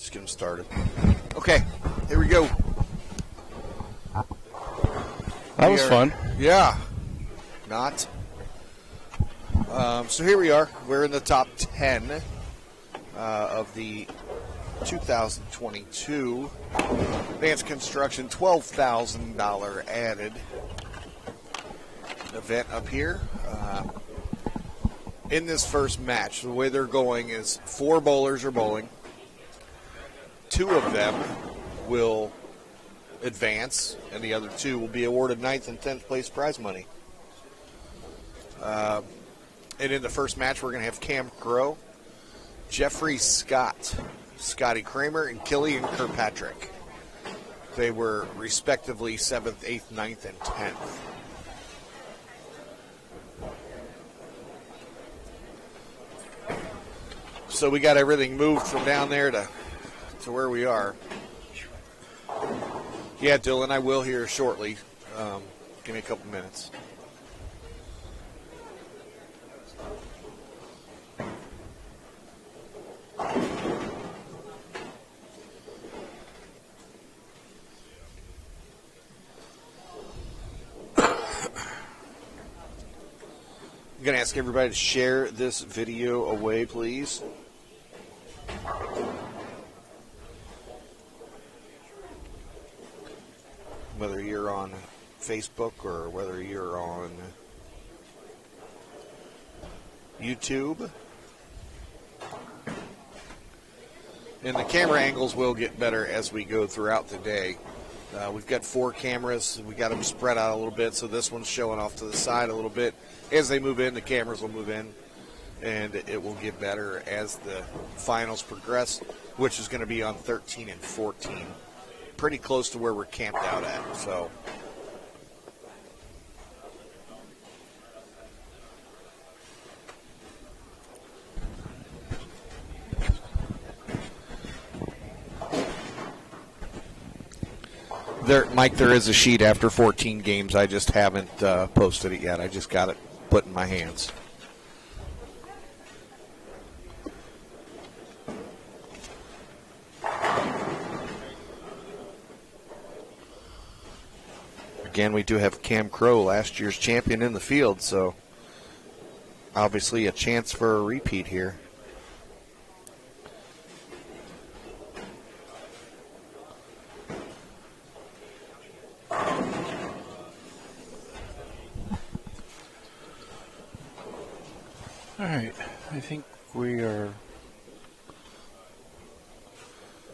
Just get them started. Okay, here we go. That was fun. Yeah. Not. So here we are. We're in the top 10 of the 2022 Advanced Construction $12,000 added event up here. In this first match, the way they're going is 4 bowlers are bowling. 2 of them will advance, and the other 2 will be awarded 9th and 10th place prize money. And in the first match, we're going to have Cam Crow, Jeffrey Scott, Scotty Kramer, and Killian Kirkpatrick. They were respectively 7th, 8th, 9th, and 10th. So we got everything moved from down there to where we are. Yeah, Dylan, I will here shortly. Give me a couple minutes. I'm going to ask everybody to share this video away, please. Whether you're on Facebook or whether you're on YouTube. And the camera angles will get better as we go throughout the day. We've got 4 cameras. We got them spread out a little bit, so this one's showing off to the side a little bit. As they move in, the cameras will move in, and it will get better as the finals progress, which is going to be on 13 and 14. Pretty close to where we're camped out at, so. Mike, there is a sheet after 14 games. I just haven't posted it yet. I just got it put in my hands. Again, we do have Cam Crow, last year's champion in the field, so obviously a chance for a repeat here. All right, I think we are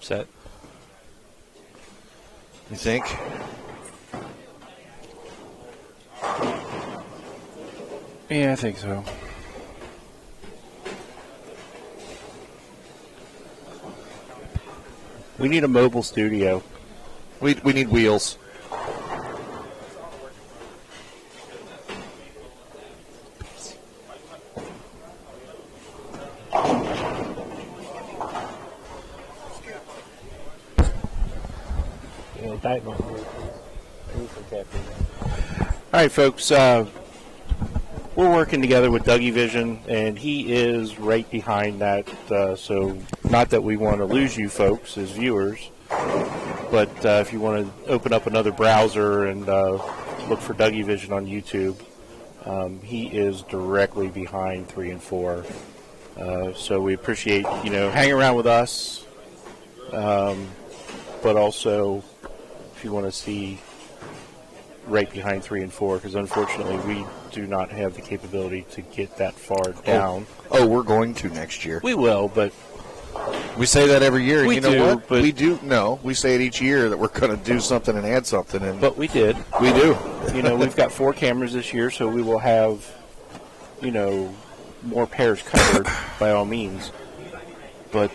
set. You think? Yeah, I think so. We need a mobile studio. We need wheels. All right, folks. We're working together with Dougie Vision, and he is right behind that. So, not that we want to lose you folks as viewers, but if you want to open up another browser and look for Dougie Vision on YouTube, he is directly behind 3 and 4. So we appreciate hanging around with us, but also if you want to see right behind 3 and 4, because unfortunately we do not have the capability to get that far down. Oh, we're going to next year. We will, but we say that every year. We you know do, what? but we do. No, we say it each year that we're going to do something and add something. And but we did. We do. We've got 4 cameras this year, so we will have, more pairs covered by all means. But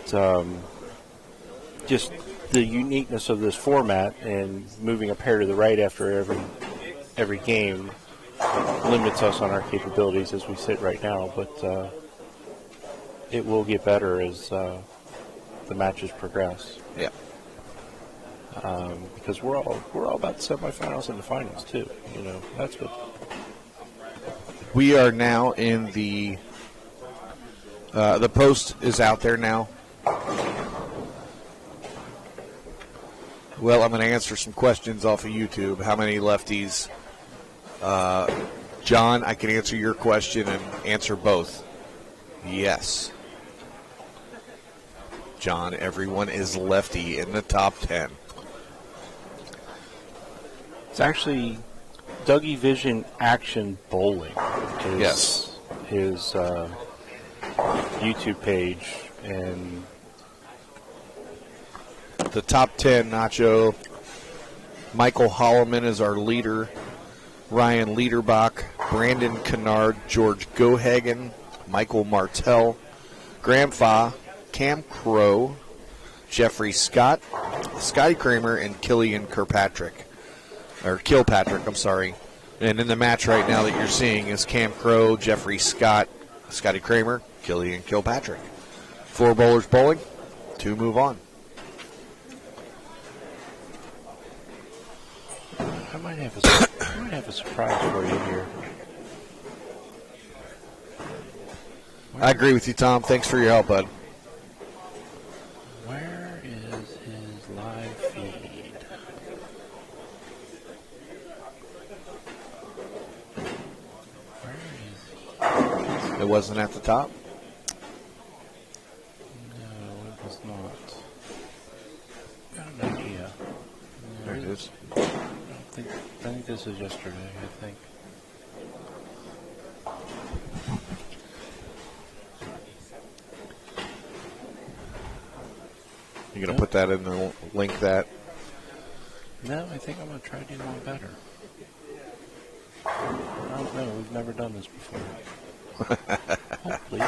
just the uniqueness of this format and moving a pair to the right after every game limits us on our capabilities as we sit right now. But it will get better as the matches progress. Yeah. Because we're all about the semifinals and the finals too. That's what we are now in the post is out there now. Well, I'm going to answer some questions off of YouTube. How many lefties? John, I can answer your question and answer both. Yes. John, everyone is lefty in the top 10. It's actually Dougie Vision Action Bowling. Yes. His YouTube page. And the top 10, Nacho. Michael Holloman is our leader. Ryan Liederbach, Brandon Kennard, George Gohagen, Michael Martell, Graham Fa, Cam Crow, Jeffrey Scott, Scotty Kramer, and Killian Kilpatrick. I'm sorry. And in the match right now that you're seeing is Cam Crow, Jeffrey Scott, Scotty Kramer, Killian Kilpatrick. 4 bowlers bowling, 2 move on. I might have a surprise for you here. I agree with you, Tom. Thanks for your help, bud. Where is his live feed? Where is he? It wasn't at the top? No, it was not. Got an idea. There it is. I think this is yesterday, I think. You're going to put that in the link that? No, I think I'm going to try to do one better. I don't know. We've never done this before. Oh, please.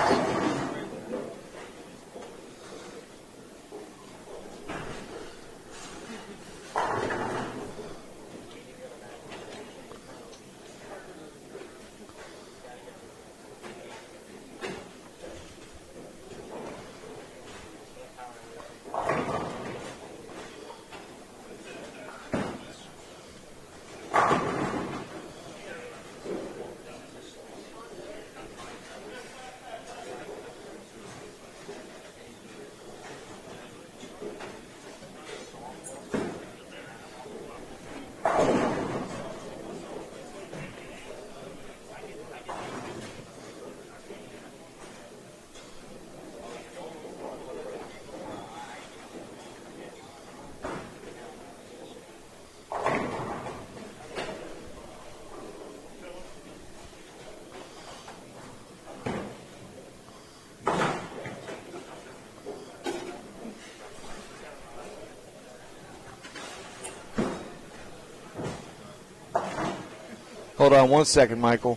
Hold on 1 second, Michael.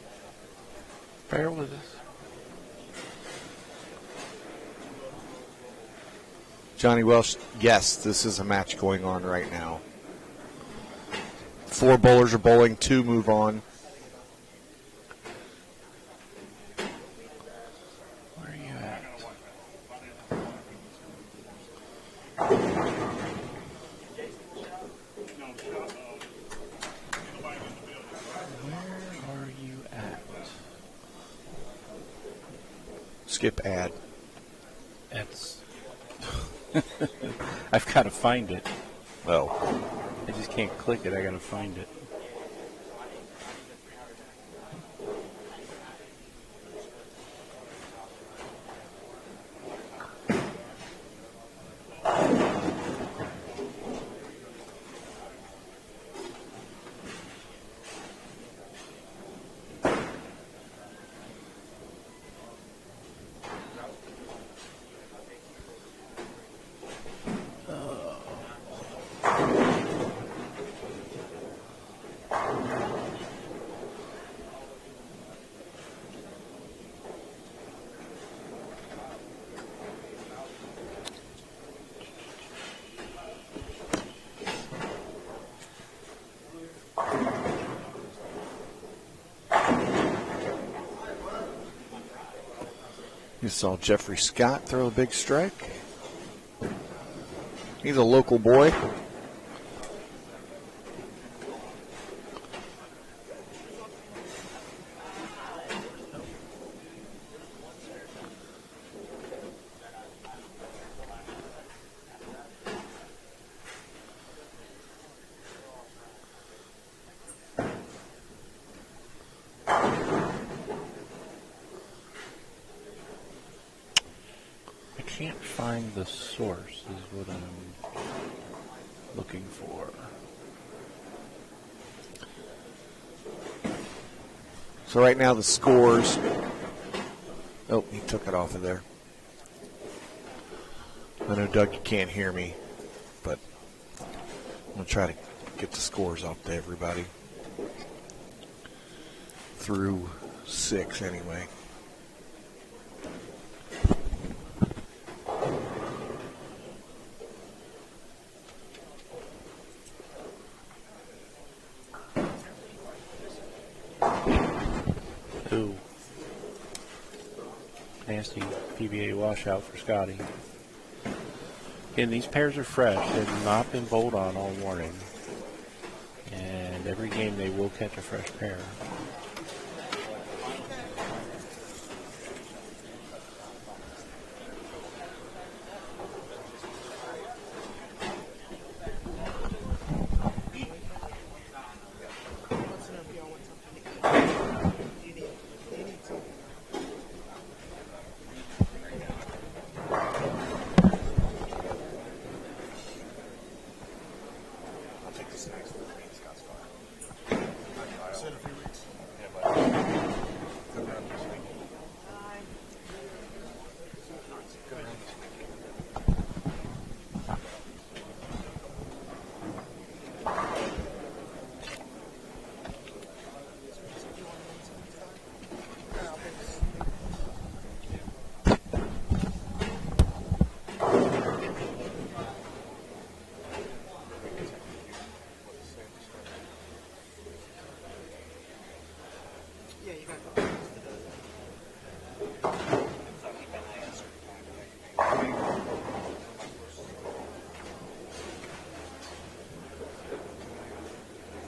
Bear with us. Johnny Welsh, yes, this is a match going on right now. 4 bowlers are bowling, 2 move on. Where are you at? Where are you at? Skip ad. That's. I've got to find it. Oh. I just can't click it. I got to find it. You saw Jeffrey Scott throw a big strike. He's a local boy. find the source is what I'm looking for. So right now the scores. Oh, he took it off of there. I know, Doug, you can't hear me, but I'm going to try to get the scores off to everybody. Through 6 anyway. Ooh. Nasty PBA washout for Scotty. Again, these pairs are fresh. They've not been bowled on all morning. And every game they will catch a fresh pair.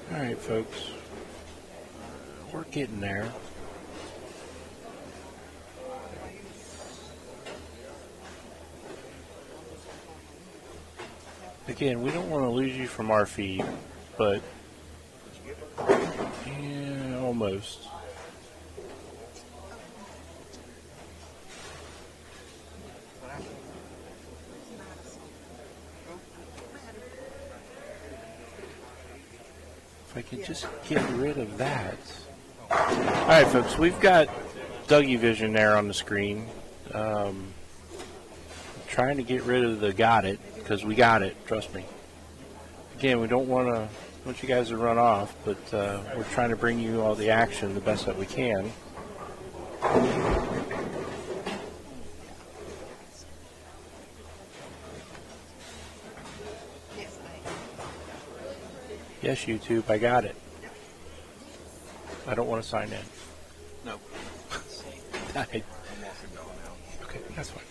All right, folks. We're getting there. Again, we don't want to lose you from our feed, but yeah, almost. If I could just get rid of that. All right, folks, we've got Dougie Vision there on the screen. Trying to get rid of the got it, because we got it, trust me. Again, we don't want you guys to run off, but we're trying to bring you all the action the best that we can. Yes, YouTube, I got it. I don't want to sign in. No. Okay, that's fine.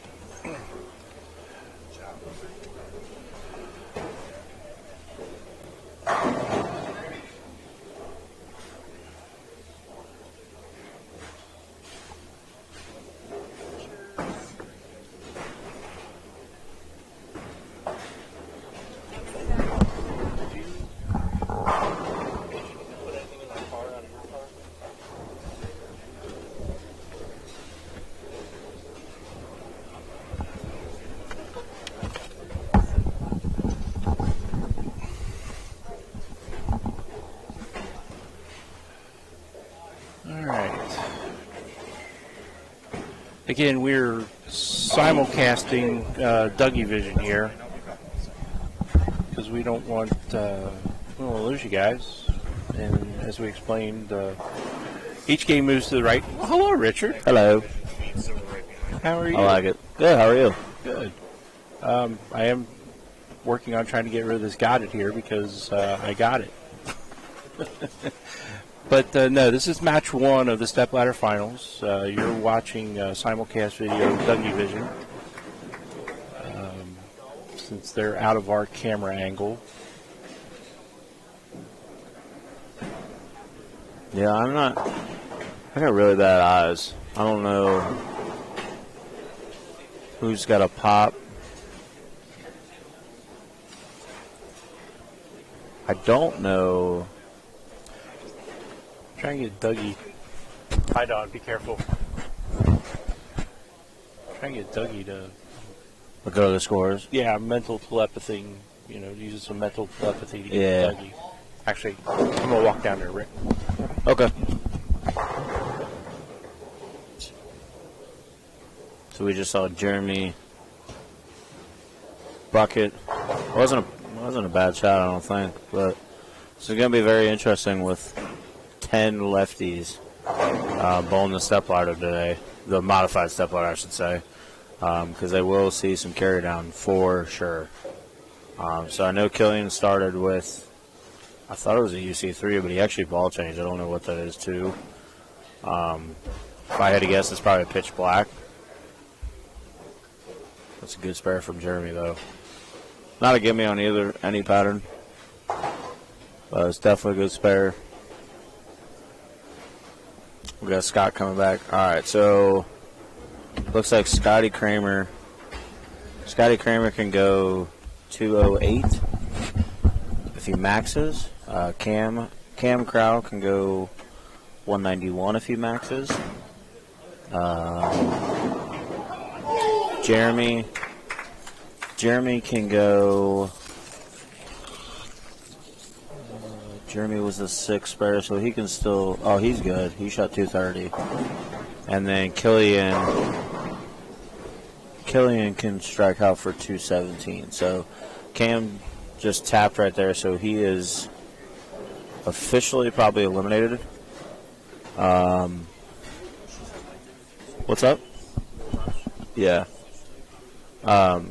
Again, we're simulcasting Dougie Vision here because we don't want to lose you guys. And as we explained, each game moves to the right. Well, hello, Richard. Hello. How are you? I like it. Good. How are you? Good. I am working on trying to get rid of this got it here because I got it. But no, this is match 1 of the Step Ladder Finals. You're watching simulcast video of Dougie Vision. Since they're out of our camera angle. Yeah, I got really bad eyes. I don't know who's got a pop. I don't know. Try and get Dougie. Hi, Don. Be careful. Try and get Dougie to Look at the scores. Yeah, mental telepathy. You know, using some mental telepathy to Yeah. get Dougie. Actually, I'm gonna walk down there, Rick. Okay. So we just saw Jeremy bucket. Wasn't a bad shot, I don't think, but it's going to be very interesting with 10 lefties bowling the stepladder today, the modified stepladder, I should say, because they will see some carry down for sure. So I know Killian started with, I thought it was a UC3, but he actually ball changed. I don't know what that is too. If I had to guess, it's probably a pitch black. That's a good spare from Jeremy, though. Not a gimme on any pattern, but it's definitely a good spare. We got Scott coming back. All right, so looks like Scotty Kramer. Scotty Kramer can go 208 if he maxes. Cam Crow can go 191 if he maxes. Jeremy can go. Jeremy was a 6 spare, so he can still. Oh, he's good. He shot 230. And then Killian can strike out for 217. So Cam just tapped right there, so he is officially probably eliminated. What's up? Yeah.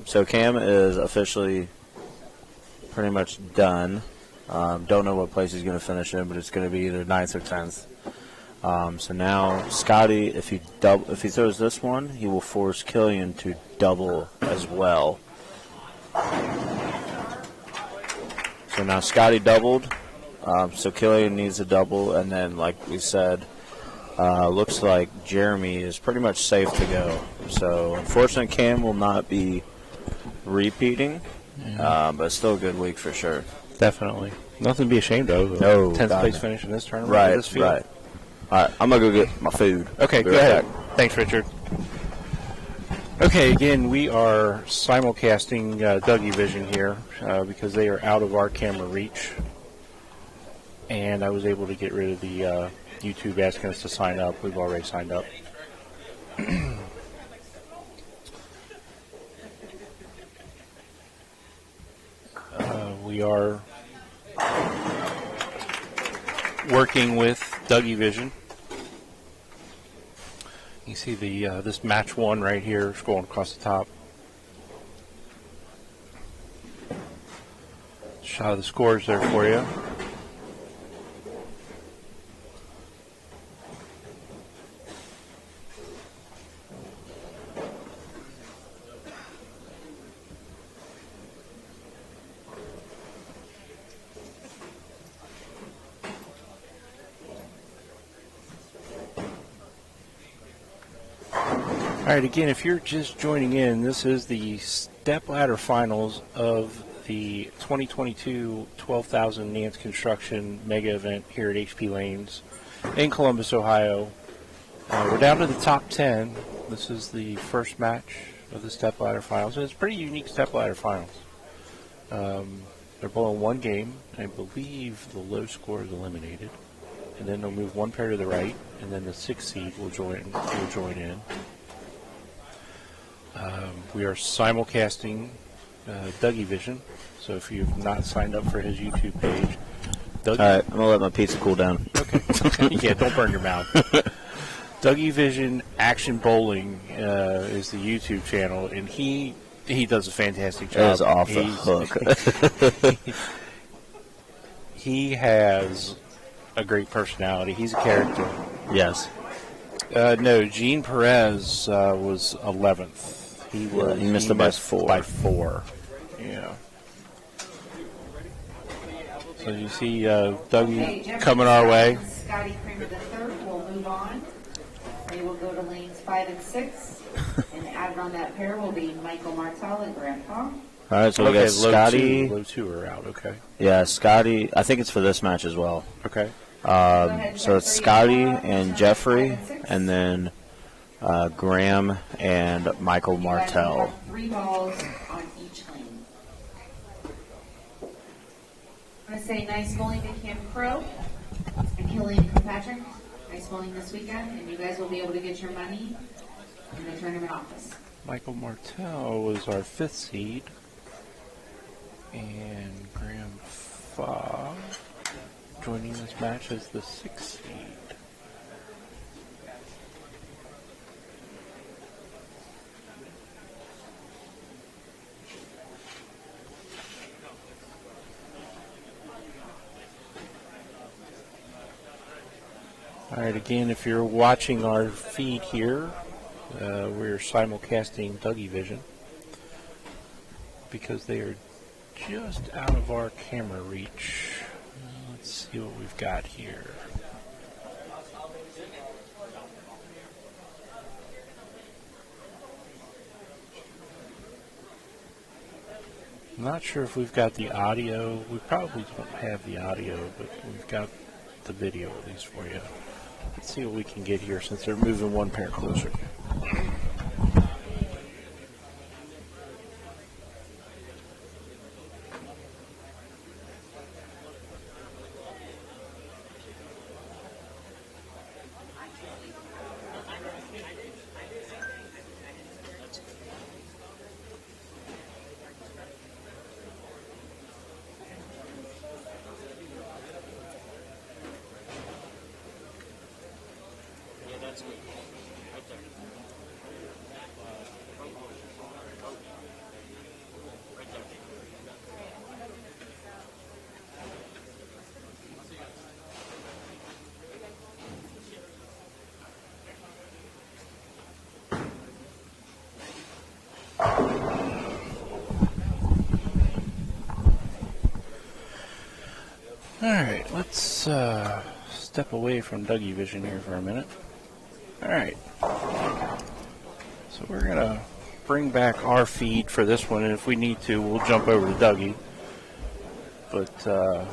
So Cam is officially pretty much done. Don't know what place he's going to finish in, but it's going to be either 9th or 10th. So now Scotty, if he throws this one, he will force Killian to double as well. So now Scotty doubled. So Killian needs a double, and then like we said, looks like Jeremy is pretty much safe to go. So unfortunately, Cam will not be repeating, but still a good week for sure. Definitely. Nothing to be ashamed of. No, 10th place finish in this tournament. Right, This field. right. All right, I'm going to go get my food. Okay, Be go right ahead. back. Thanks, Richard. Okay, again, we are simulcasting Dougie Vision here because they are out of our camera reach. And I was able to get rid of the YouTube asking us to sign up. We've already signed up. We are working with Dougie Vision. You see the this match 1 right here scrolling across the top. Shot of the scores there for you. All right, again, if you're just joining in, this is the stepladder finals of the 2022 12,000 Nance Construction mega event here at HP Lanes in Columbus, Ohio. We're down to the top 10. This is the first match of the stepladder finals, and it's pretty unique stepladder finals. They're bowling one game. I believe the low score is eliminated, and then they'll move one pair to the right, and then the 6th seed will join in. We are simulcasting Dougie Vision, so if you've not signed up for his YouTube page, Dougie. All right, I'm going to let my pizza cool down. Okay. Yeah, don't burn your mouth. Dougie Vision Action Bowling is the YouTube channel, and he does a fantastic job. That is off the hook. He has a great personality. He's a character. Yes. No, Gene Perez was 11th. He missed it by 4. By 4. Yeah. So you see Dougie coming our way. Scotty Kramer III will move on. They will go to lanes 5 and 6. And added on that pair will be Michael Martel and Grandpa. All right, so we got Scotty. Low 2 are out, okay. Yeah, Scotty. I think it's for this match as well. Okay. So it's Scotty and Jeffrey, and then Graham and Michael You guys will Martell. have 3 balls on each lane. I'm going to say nice bowling to Cam Crow and Killian Kirkpatrick. Nice bowling this weekend, and you guys will be able to get your money in the tournament office. Michael Martell was our 5th seed. And Graham Fogg joining this match as the 6th seed. All right, again, if you're watching our feed here, we're simulcasting Dougie Vision because they are just out of our camera reach. Let's see what we've got here. I'm not sure if we've got the audio. We probably don't have the audio, but we've got the video at least for you. Let's see what we can get here since they're moving one pair closer. All right, let's step away from Dougie Vision here for a minute. All right, so we're going to bring back our feed for this one, and if we need to, we'll jump over to Dougie. But, all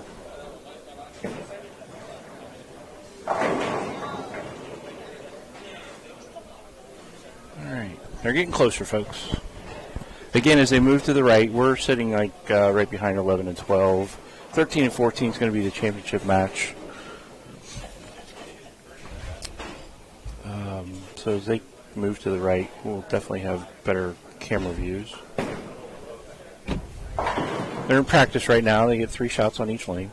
right, they're getting closer, folks. Again, as they move to the right, we're sitting like right behind 11 and 12. 13 and 14 is going to be the championship match. So as they move to the right, we'll definitely have better camera views. They're in practice right now. They get 3 shots on each lane.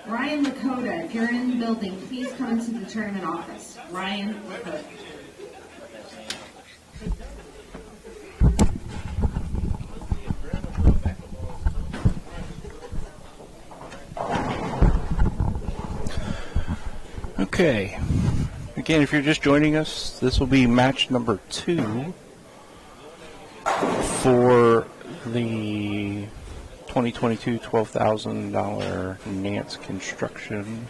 Ryan Lakota, if you're in the building, please come into the tournament office. Ryan Lakota. Okay. Again, if you're just joining us, this will be match number 2 for the 2022 $12,000 Nance Construction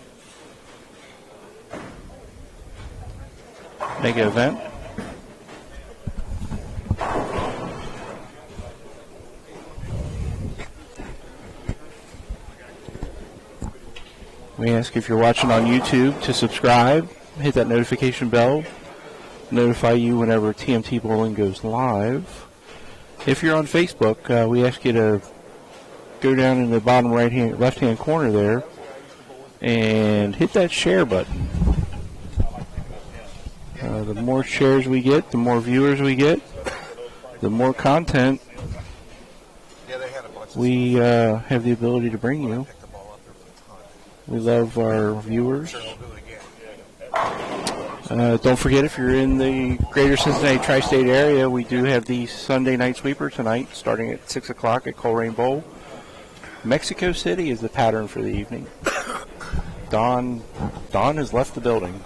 mega event. We ask if you're watching on YouTube to subscribe, hit that notification bell, notify you whenever TMT Bowling goes live. If you're on Facebook, we ask you to go down in the bottom left-hand corner there and hit that share button. The more shares we get, the more viewers we get, the more content we have the ability to bring you. We love our viewers. Don't forget, if you're in the greater Cincinnati tri-state area, we do have the Sunday night sweeper tonight starting at 6 o'clock at Colerain Bowl. Mexico City is the pattern for the evening. Dawn has left the building.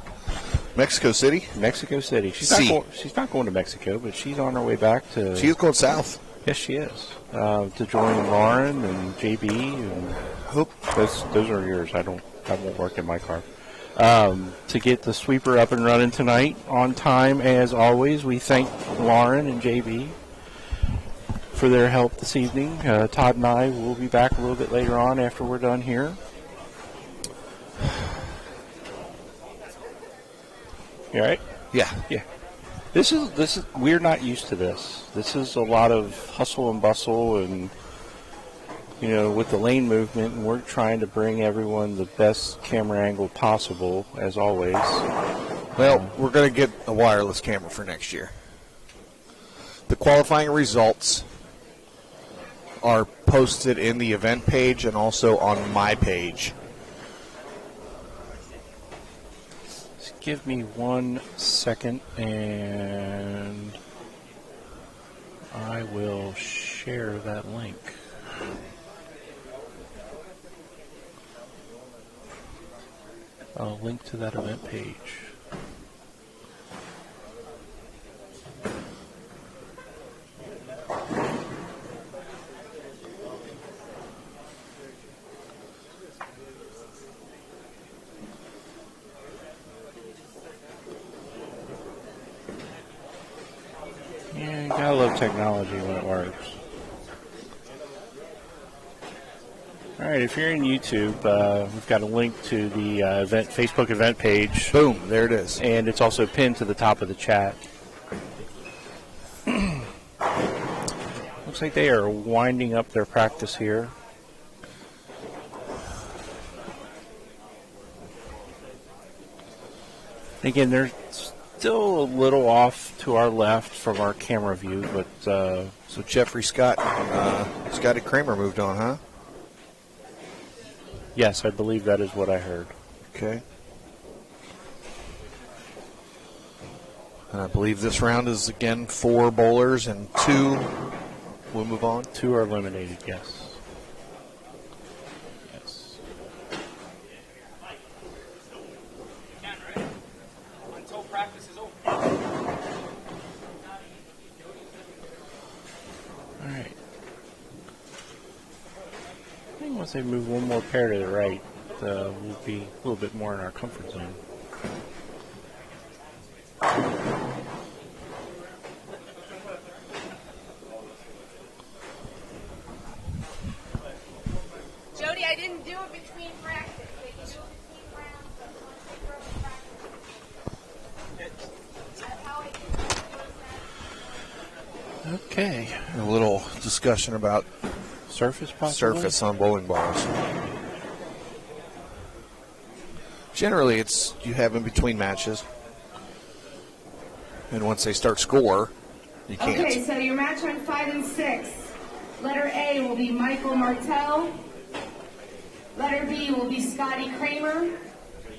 Mexico City? Mexico City. She's not going to Mexico, but she's on her way back to... She's going south. Yes, she is. To join Lauren and JB. And those are yours. I won't work in my car. to get the sweeper up and running tonight on time as always. We thank Lauren and JB for their help this evening. Todd and I will be back a little bit later on after we're done here. You all right? Yeah. Yeah. This is we're not used to this. This is a lot of hustle and bustle and with the lane movement, and we're trying to bring everyone the best camera angle possible as always. Well, we're going to get a wireless camera for next year. The qualifying results are posted in the event page and also on my page. Just give me 1 second and I will share that link. I'll link to that event page. Yeah, you gotta love technology when it works. All right, if you're in YouTube, we've got a link to the Facebook event page. Boom, there it is. And it's also pinned to the top of the chat. Looks like they are winding up their practice here. Again, they're still a little off to our left from our camera view, but so Jeffrey Scott, Scotty Kramer moved on, huh? Yes, I believe that is what I heard. Okay. And I believe this round is again 4 bowlers and 2 will move on. 2 are eliminated, yes. Yes. Until practice is over. All right. I think once they move one more pair to the right, we'll be a little bit more in our comfort zone. Jody, I didn't do it between practice. They can do it between rounds, but once they grow to practice. That's how I do it. Okay. A little discussion about Surface possibly? surface on bowling balls. Generally, it's you have in between matches, and once they start score, you can't. Okay, so your match on 5 and 6. Letter A will be Michael Martell. Letter B will be Scotty Kramer.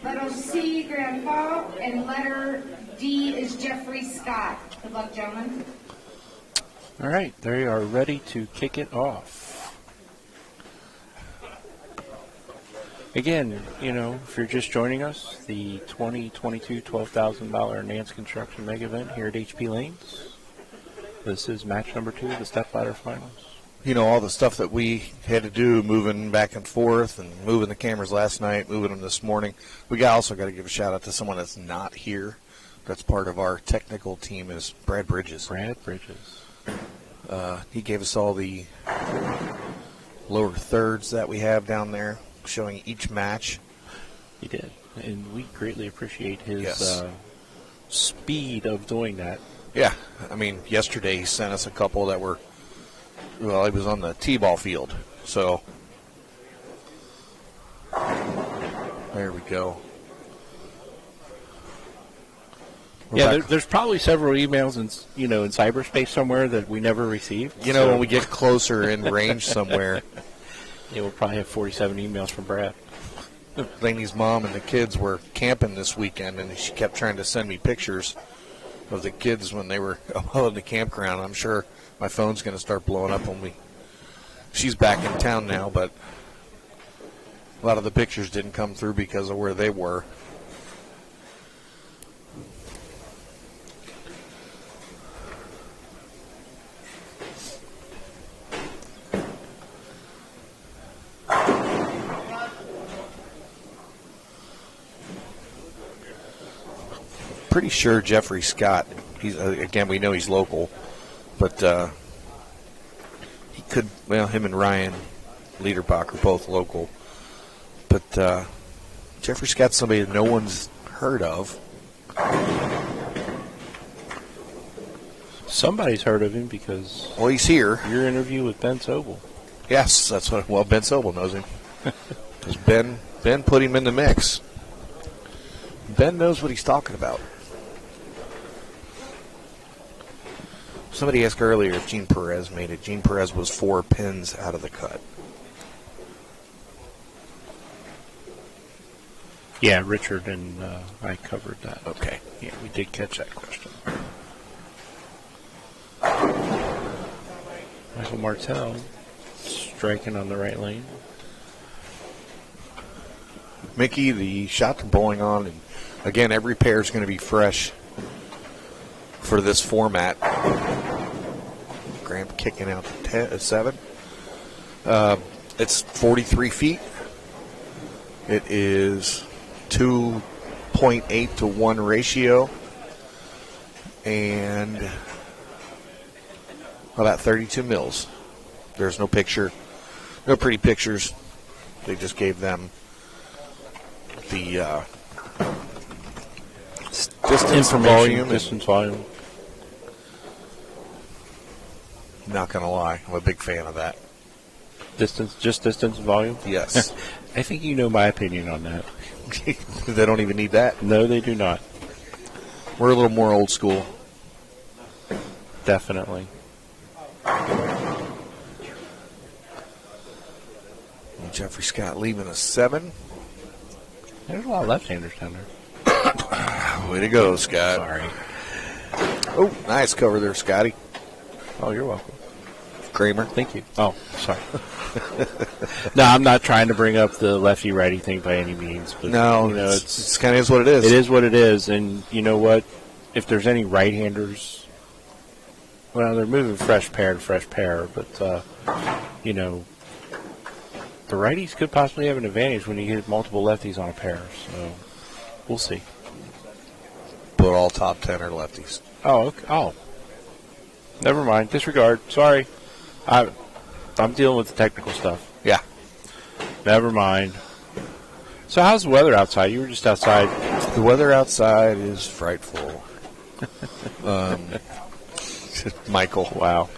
Letter C, Graham Fall. And letter D is Jeffrey Scott. Good luck, gentlemen. All right, they are ready to kick it off. Again, if you're just joining us, the 2022 $12,000 Nance Construction Mega Event here at HP Lanes. This is match number 2 of the Step Ladder Finals. All the stuff that we had to do, moving back and forth and moving the cameras last night, moving them this morning. We also got to give a shout out to someone that's not here. That's part of our technical team is Brad Bridges. Brad Bridges. He gave us all the lower thirds that we have down there, showing each match. He did, and we greatly appreciate his Yes. speed of doing that. Yeah, I mean, yesterday he sent us a couple that were, well, he was on the T-ball field, so there we go. We're back. There's probably several emails in cyberspace somewhere that we never received. When we get closer in range somewhere. Yeah, we'll probably have 47 emails from Brad. Lainey's mom and the kids were camping this weekend, and she kept trying to send me pictures of the kids when they were in the campground. I'm sure my phone's going to start blowing up when she's back in town now, but a lot of the pictures didn't come through because of where they were. pretty sure Jeffrey Scott, he's again, we know he's local, but he could, well, him and Ryan Liederbach are both local. But Jeffrey Scott's somebody that no one's heard of. Somebody's heard of him because Well, he's here. your interview with Ben Sobel. Yes, that's what. Well, Ben Sobel knows him. 'Cause Ben put him in the mix. Ben knows what he's talking about. Somebody asked earlier if Gene Perez made it. Gene Perez was 4 pins out of the cut. Yeah, Richard and I covered that. Okay. Yeah, we did catch that question. Michael Martell striking on the right lane. Mickey, the shot they're bowling on, and again, every pair is going to be fresh for this format. Graham kicking out to 7. It's 43 feet. It is 2.8 to 1 ratio. And about 32 mils. There's no picture, no pretty pictures. They just gave them the distance volume. Distance volume. Not going to lie, I'm a big fan of that. Distance volume? Yes. I think you know my opinion on that. They don't even need that. No, they do not. We're a little more old school. Definitely. Jeffrey Scott leaving a 7. There's a lot of left-handers down there. Way to go, Scott. Sorry. Oh, nice cover there, Scotty. Oh, you're welcome. Kramer. Thank you. Oh, sorry. No, I'm not trying to bring up the lefty-righty thing by any means. But, No, you know, it's kind of is what it is. It is what it is, and you know what? If there's any right-handers, well, they're moving fresh pair to fresh pair, but, you know, the righties could possibly have an advantage when you get multiple lefties on a pair, so we'll see. But all top 10 are lefties. Oh, okay. Oh. Never mind. Disregard. Sorry. I'm dealing with the technical stuff. Yeah. Never mind. So how's the weather outside? You were just outside. The weather outside is frightful. Michael. Wow.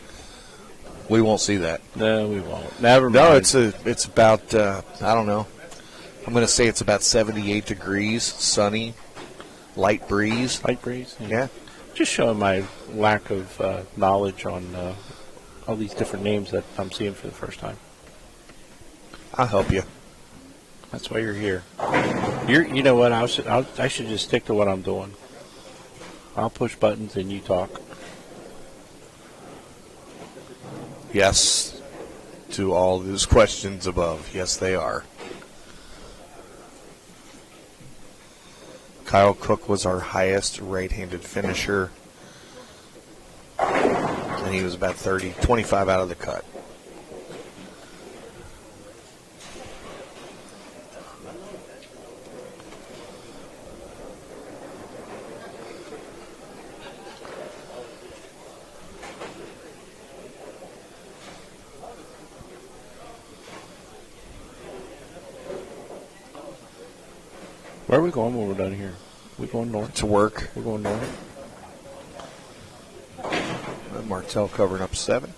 We won't see that. No, we won't. Never mind. No, it's about, I don't know. I'm going to say it's about 78 degrees, sunny, light breeze. Light breeze? Yeah. Just showing my lack of knowledge on all these different names that I'm seeing for the first time. I'll help you. That's why you're here. You know what? I should just stick to what I'm doing. I'll push buttons and you talk. Yes to all those questions above. Yes, they are. Kyle Cook was our highest right-handed finisher. And he was about 25 out of the cut. Where are we going when we're done here? We going north? To work. We're going north. Martell covering up 7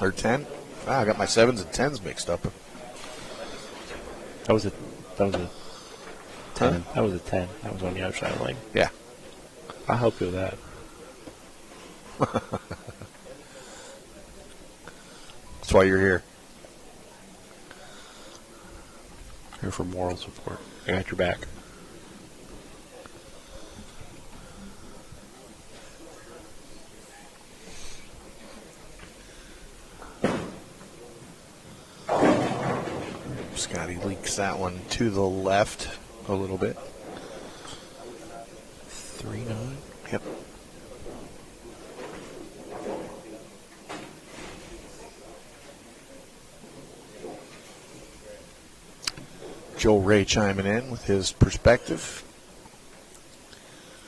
or 10. Wow, I got my 7s and 10s mixed up. That was a 10. That was a 10. That was on the other side of the lane. Yeah. I'll help you with that. That's why you're here. Here for moral support. I got your back. Scotty leaks that one to the left a little bit. 3-9. Yep. Joel Ray chiming in with his perspective.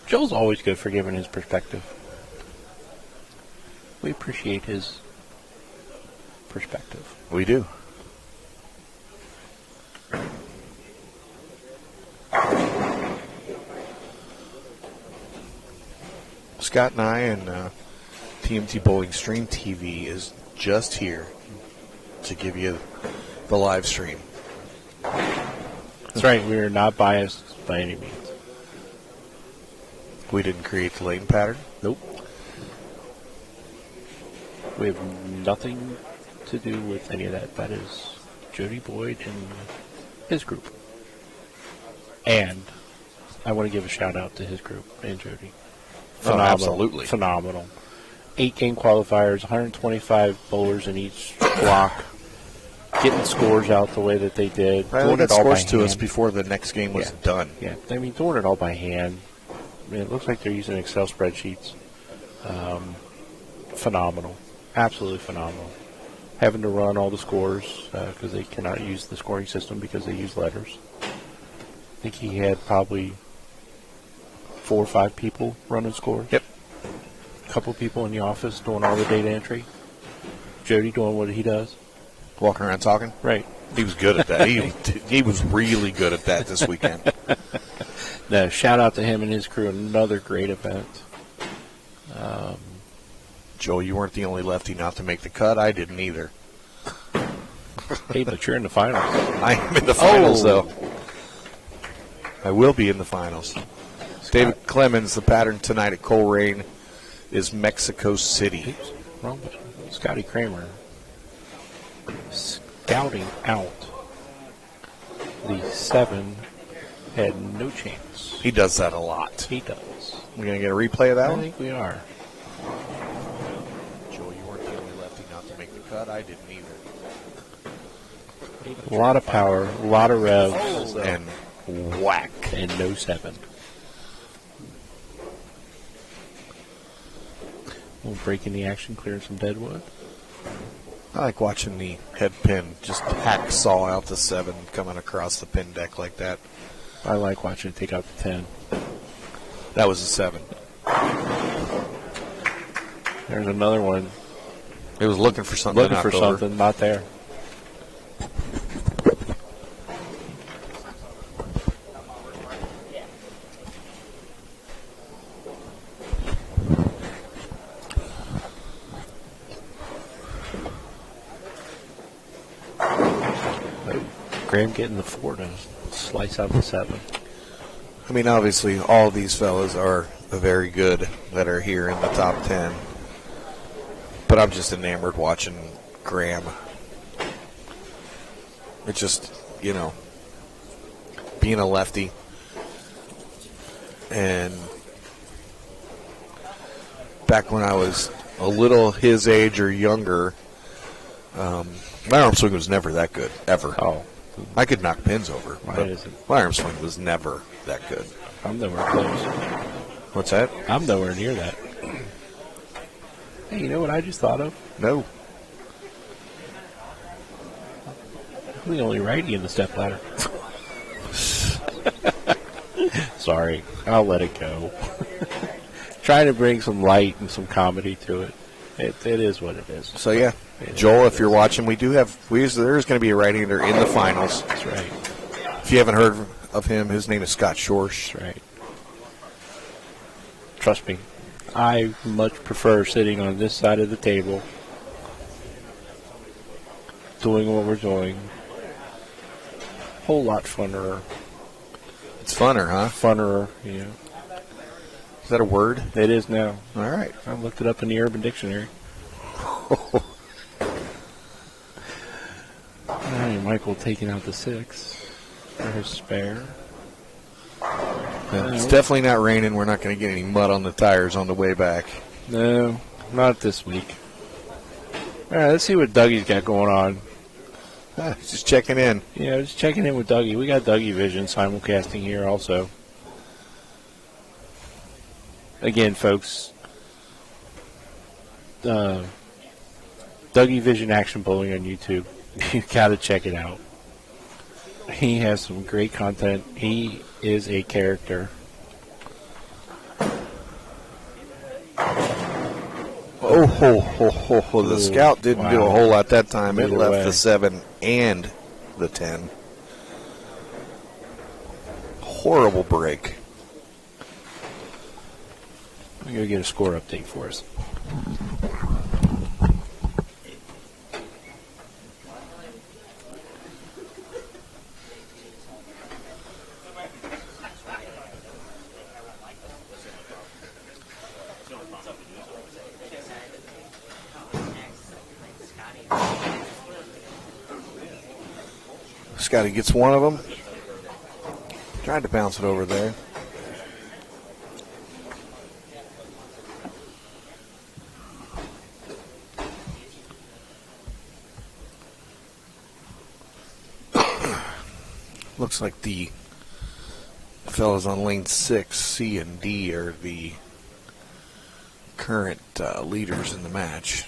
Joel's always good for giving his perspective. We appreciate his perspective. We do. Scott and I and TMT Bowling Stream TV is just here to give you the live stream. That's right. We are not biased by any means. We didn't create the lane pattern. Nope. We have nothing to do with any of that. That is Jody Boyd and his group. And I want to give a shout out to his group and Jody. Phenomenal. Absolutely. Phenomenal. 8-game qualifiers, 125 bowlers in each block. Getting scores out the way that they did. Right, doing they it got all by scores to us hand. before the next game was done. Yeah, I mean, doing it all by hand. I mean, it looks like they're using Excel spreadsheets. Phenomenal. Absolutely phenomenal. Having to run all the scores because they cannot use the scoring system because they use letters. I think he had probably 4 or 5 people running scores. Yep. A couple people in the office doing all the data entry. Jody doing what he does. Walking around talking. Right. He was good at that. He was really good at that this weekend. No, shout out to him and his crew. Another great event. Joel, you weren't the only lefty not to make the cut. I didn't either. Hey, but you're in the finals. I am in the finals, though. I will be in the finals. David Clemens, the pattern tonight at Coleraine is Mexico City. Oops, wrong button. Scotty Kramer scouting out the 7 had no chance. He does that a lot. He does. We're going to get a replay of that I one? think we are. Joel, you weren't the only lefty not to make the cut. I didn't either. A lot of power, a lot of revs, And whack. and no 7. We'll break in the action, clearing some dead wood. I like watching the head pin just hacksaw out the 7 coming across the pin deck like that. I like watching it take out the 10. That was a 7. There's another one. It was looking for something. Looking for something, not there. Graham getting the 4 to slice out the 7. I mean, obviously, all these fellas are very good that are here in the top 10. But I'm just enamored watching Graham. It's just, you know, being a lefty and back when I was a little his age or younger, my arm swing was never that good, ever. Oh, I could knock pins over, Mine but isn't. my arm swing was never that good. I'm nowhere close. What's that? I'm nowhere near that. Hey, you know what I just thought of? No. I'm the only righty in the step ladder. Sorry, I'll let it go. Trying to bring some light and some comedy to it. It is what it is. So, yeah, Joel, if you're watching, there's going to be a right-hander in the finals. That's right. If you haven't heard of him, his name is Scott Schorsch. That's right. Trust me, I much prefer sitting on this side of the table, doing what we're doing. Whole lot funner. It's funner, huh? Funner, you know. Is that a word? It is now. All right. I looked it up in the Urban Dictionary. All right, Michael taking out the 6 for his spare. It's definitely not raining. We're not going to get any mud on the tires on the way back. No, not this week. All right, let's see what Dougie's got going on. Just checking in. Yeah, just checking in with Dougie. We got Dougie Vision simulcasting here also. Again, folks, Dougie Vision Action Bowling on YouTube. You got to check it out. He has some great content. He is a character. The Scout didn't do a whole lot that time. It Either left way. the 7 and the 10. Horrible break. I'm going to get a score update for us. Scotty gets one of them. Tried to bounce it over there. Looks like the fellas on lane 6, C and D, are the current leaders in the match.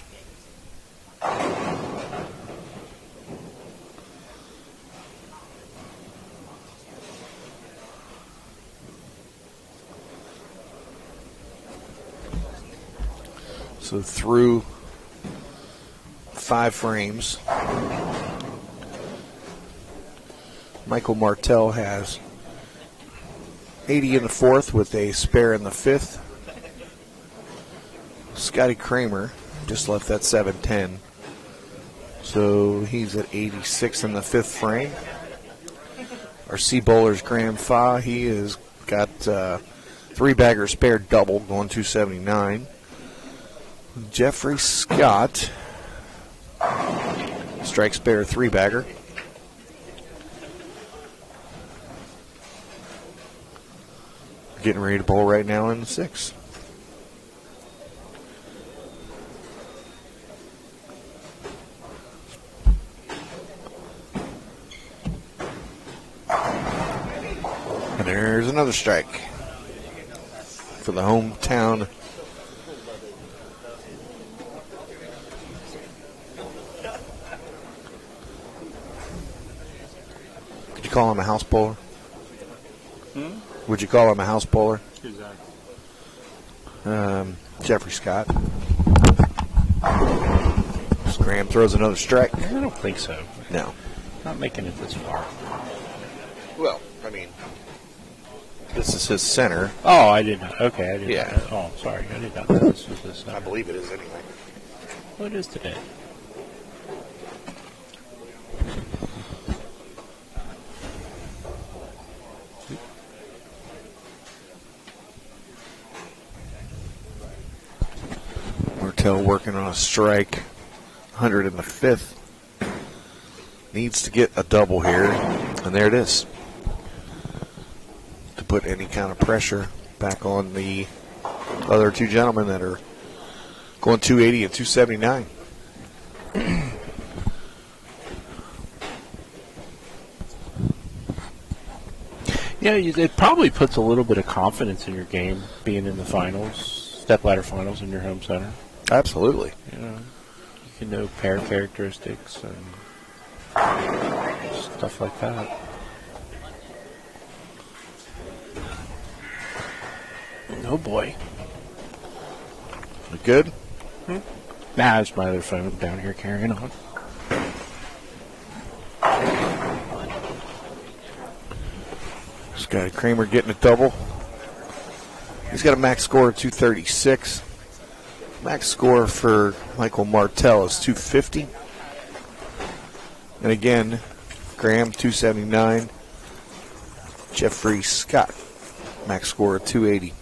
So through 5 frames, Michael Martell has 80 in the 4th with a spare in the 5th. Scotty Kramer just left that 7-10. So he's at 86 in the 5th frame. Our C bowler's Graham Fa. He has got 3-bagger spare double going 279. Jeffrey Scott, strike spare 3-bagger. Getting ready to bowl right now in the 6. And there's another strike for the hometown. Could you call him a house bowler? Would you call him a house bowler? Who's that? Jeffrey Scott. Graham throws another strike. I don't think so. No. Not making it this far. Well, I mean, this is his center. Oh, I did not. Okay, I did Yeah. not. Oh, sorry. I did not know this was this. I believe it is anyway. What is today? Martell working on a strike. 100 in the 5th. Needs to get a double here. And there it is. To put any kind of pressure back on the other 2 gentlemen that are going 280 and 279. Yeah, it probably puts a little bit of confidence in your game being in the finals, stepladder finals in your home center. Absolutely. You know, you can know pair characteristics and stuff like that. Oh boy. We good? Nah, it's my other phone down here carrying on. Scotty Kramer getting a double. He's got a max score of 236. Max score for Michael Martell is 250. And again, Graham 279. Jeffrey Scott, max score of 280.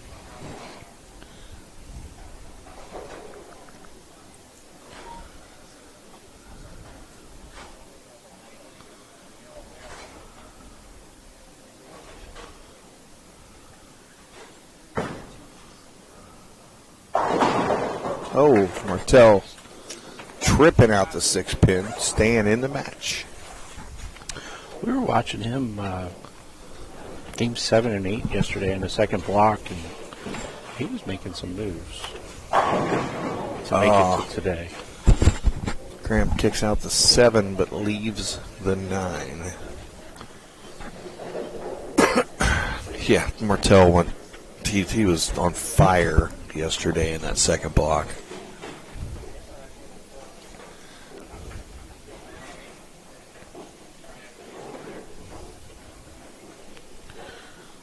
Oh, Martell tripping out the 6-pin, staying in the match. We were watching him game 7 and 8 yesterday in the second block, and he was making some moves to make it to today. Graham kicks out the 7 but leaves the 9. Yeah, Martell went. He was on fire yesterday in that second block.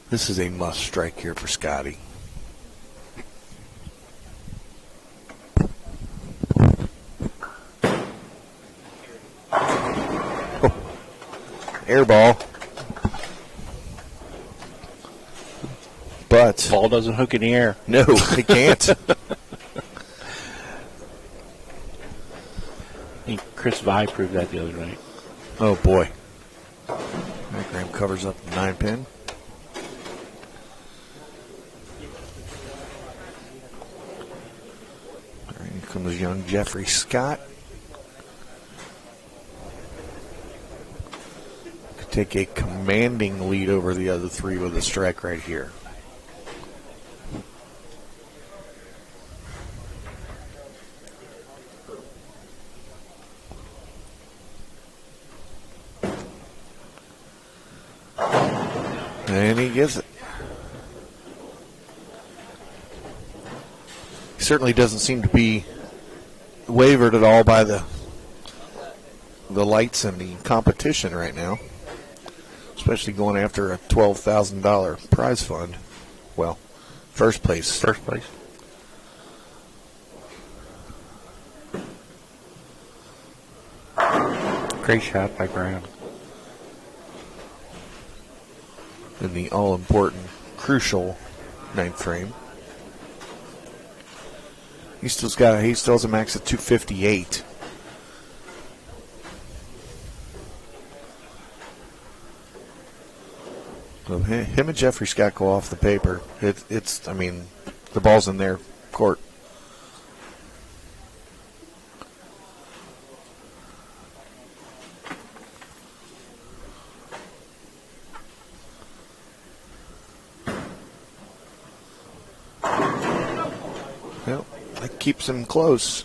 This is a must strike here for Scotty. Oh. Air ball. But Ball doesn't hook in the air. no, it can't. I think Chris Vi proved that the other night. Oh, boy. Graham covers up the 9-pin. All right, here comes young Jeffrey Scott. Could take a commanding lead over the other three with a strike right here. And he gets it. He certainly doesn't seem to be wavered at all by the lights and the competition right now, especially going after a $12,000 prize fund. Well, first place. First place. Great shot by Graham. In the all-important, crucial ninth frame. He still has a max of 258. So him and Jeffrey Scott go off the paper. I mean, the ball's in their court. Well, that keeps him close.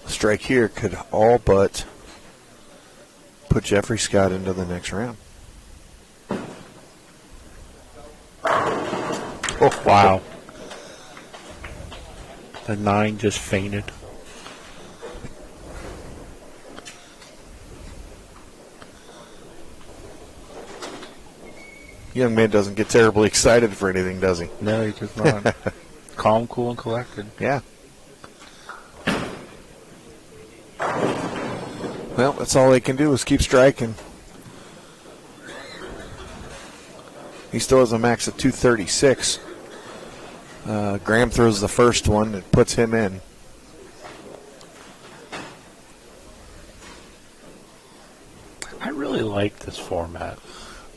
Strike here could all but put Jeffrey Scott into the next round. Oh, wow. The 9 just fainted. Young man doesn't get terribly excited for anything, does he? No, he does not. Calm, cool, and collected. Yeah. Well, that's all they can do is keep striking. He still has a max of 236. Graham throws the first one. It puts him in. I really like this format.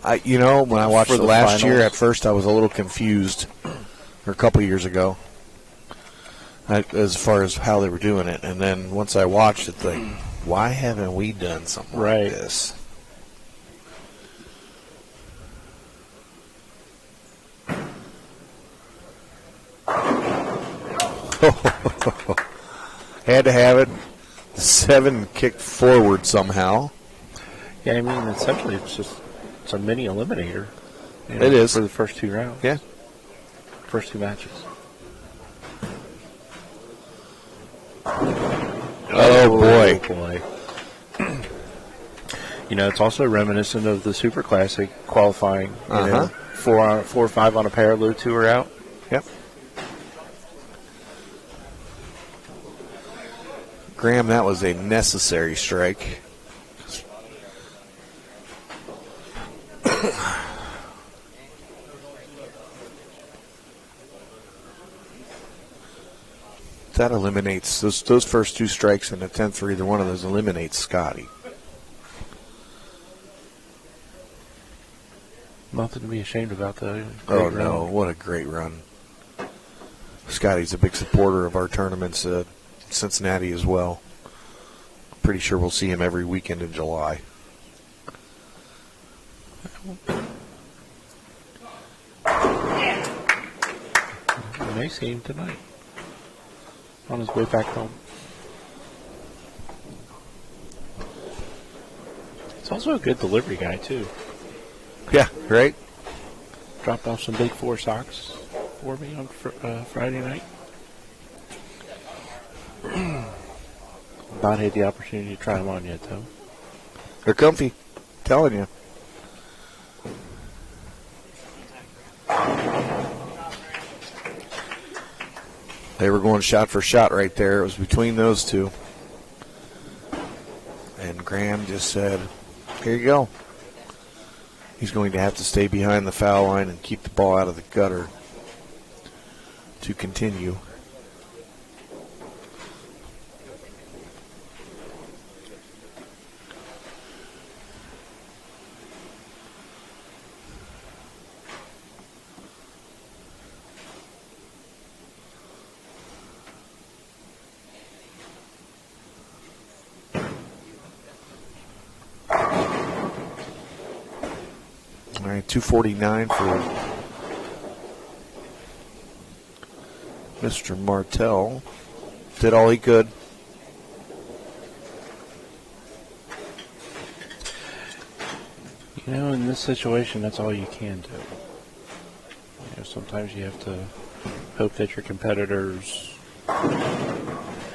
When I watched For it the last year, finals. at first I was a little confused, or a couple years ago, as far as how they were doing it. And then once I watched it, like, why haven't we done something Right. like this? Had to have it. 7 kicked forward somehow. Yeah, I mean, essentially, it's a mini eliminator. It is. For the first 2 rounds. Yeah. First 2 matches. Oh, boy. boy. It's also reminiscent of the Super Classic qualifying. You know, 4 or 5 on a pair, low 2 are out. Yep. Graham, that was a necessary strike. That eliminates those first 2 strikes in the 10th for either one of those eliminates Scotty. Nothing to be ashamed about, though. Oh, Great no. run. What a great run. Scotty's a big supporter of our tournaments at Cincinnati as well. Pretty sure we'll see him every weekend in July. You may see him tonight. On his way back home. He's also a good delivery guy, too. Yeah, right? dropped off some Big Four socks for me on Friday night. Not had the opportunity to try them on yet, though. They're comfy. Telling you. They were going shot for shot right there. It was between those two. And Graham just said, here you go. He's going to have to stay behind the foul line and keep the ball out of the gutter to continue. All right, 2:49 for Mr. Martell. Did all he could. You know, in this situation, that's all you can do. You know, sometimes you have to hope that your competitors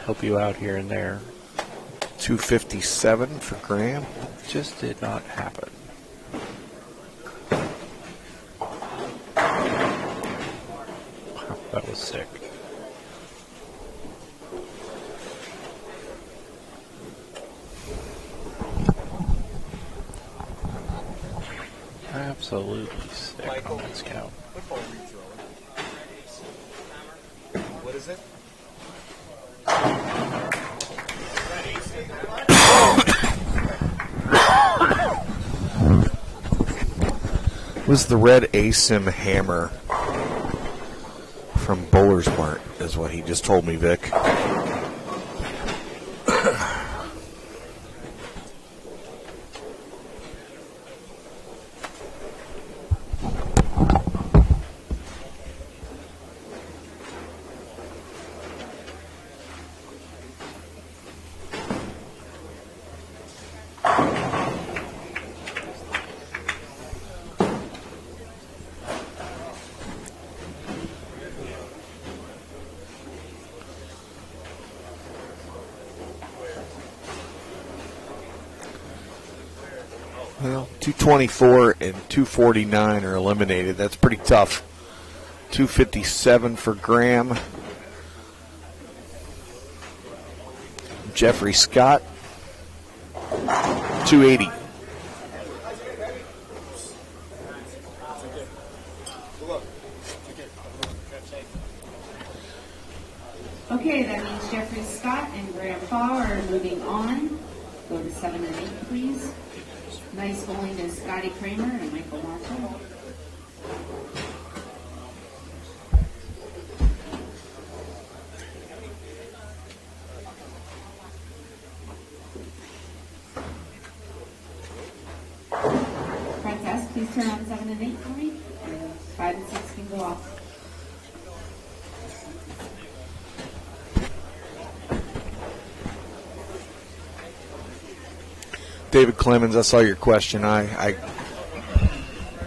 help you out here and there. 2:57 for Graham. Just did not happen. Wow, that was sick. Absolutely sick on that scout. What is it? Was the red ASIM hammer from Bowler's Mart, is what he just told me, Vic. Well, 224 and 249 are eliminated. That's pretty tough. 257 for Graham. Jeffrey Scott, 280. Okay, that means Jeffrey Scott and Graham Fall are moving on. Go to 7 and 8, please. Nice bowling to Scotty Kramer and Michael Martin. Princess, please turn on 7 and 8 for me. And 5 and 6 can go off. David Clemens, I saw your question. I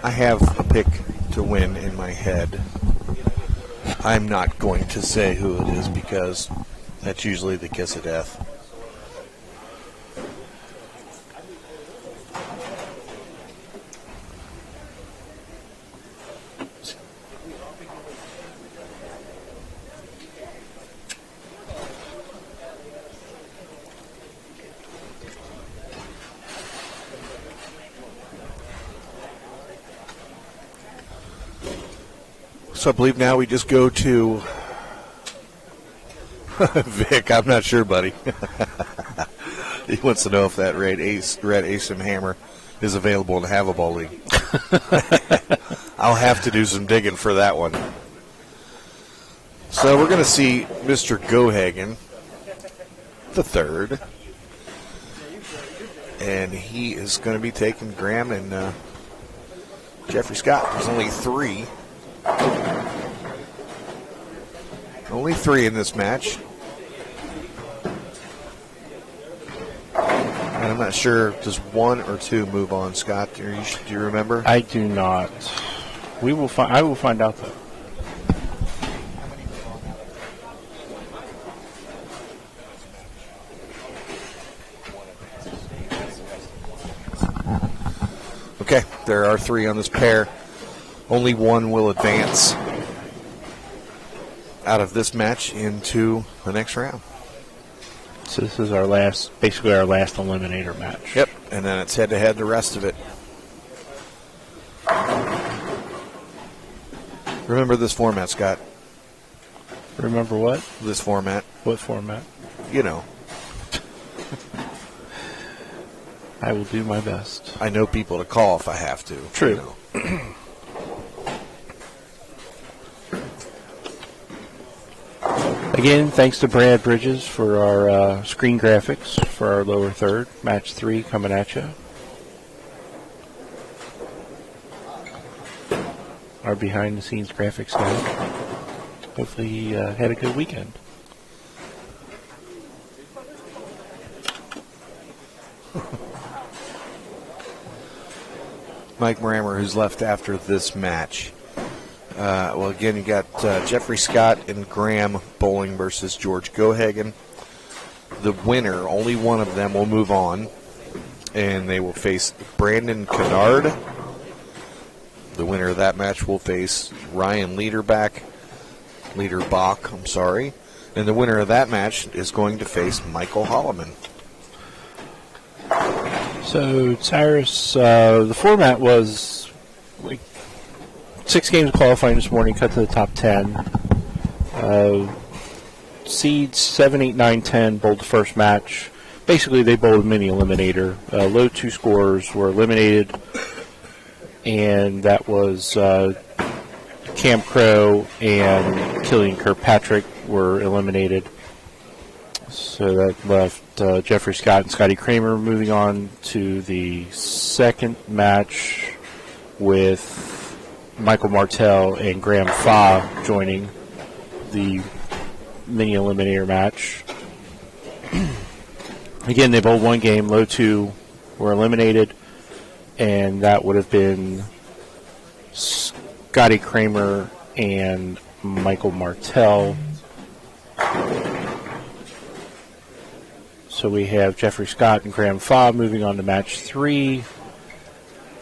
have a pick to win in my head. I'm not going to say who it is because that's usually the kiss of death. So I believe now we just go to Vic. I'm not sure, buddy. He wants to know if that red ASIM hammer is available in the Have a Ball League. I'll have to do some digging for that one. So we're going to see Mr. Gohagen, the third. And he is going to be taking Graham and Jeffrey Scott. There's only three. Only three in this match. And I'm not sure, does one or two move on, Scott? Do you remember? I do not. We will find. I will find out though. Okay, there are 3 on this pair. Only one will advance out of this match into the next round. So this is our last, basically our last eliminator match. Yep, and then it's head-to-head the rest of it. Remember this format, Scott. Remember what? This format. What format? You know. I will do my best. I know people to call if I have to. True. You know. Again, thanks to Brad Bridges for our screen graphics for our lower third. Match 3 coming at you. Our behind-the-scenes graphics guy. Hopefully he had a good weekend. Mike Morammer, who's left after this match. Well, again, you got Jeffrey Scott and Graham Bowling versus George Gohagen. The winner, only one of them will move on, and they will face Brandon Kennard. The winner of that match will face Ryan Leaderbach, and the winner of that match is going to face Michael Holloman. So, Cyrus, the format was like 6 games qualifying this morning, cut to the top 10. Seeds 7, 8, 9, 10 bowled the first match. Basically, they bowled a mini eliminator. Low 2 scorers were eliminated, and that was Cam Crow and Killian Kirkpatrick were eliminated. So that left Jeffrey Scott and Scotty Kramer moving on to the second match with Michael Martell and Graham Fa joining the mini eliminator match. Again, they bowled 1 game. Low 2 were eliminated, and that would have been Scotty Kramer and Michael Martell. So we have Jeffrey Scott and Graham Fa moving on to match 3.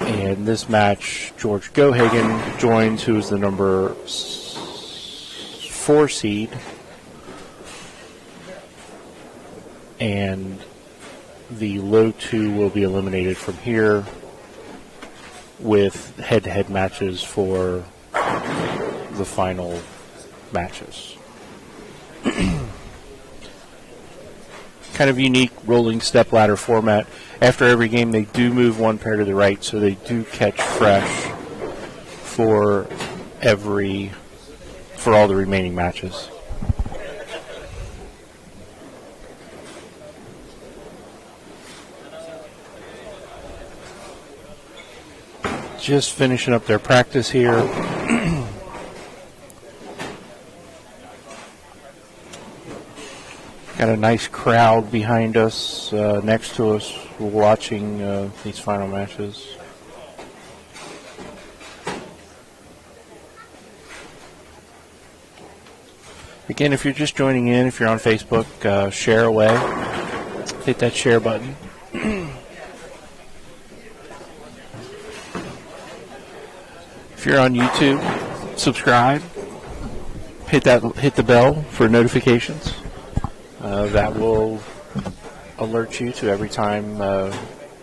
And this match, George Gohagen joins, who is the number 4 seed. And the low 2 will be eliminated from here with head-to-head matches for the final matches. Kind of unique rolling step ladder format. After every game, they do move 1 pair to the right, so they do catch fresh for all the remaining matches. Just finishing up their practice here. Got a nice crowd behind us, next to us, watching these final matches. Again, if you're just joining in, if you're on Facebook, share away. Hit that share button. If you're on YouTube, subscribe. Hit the bell for notifications. That will alert you to every time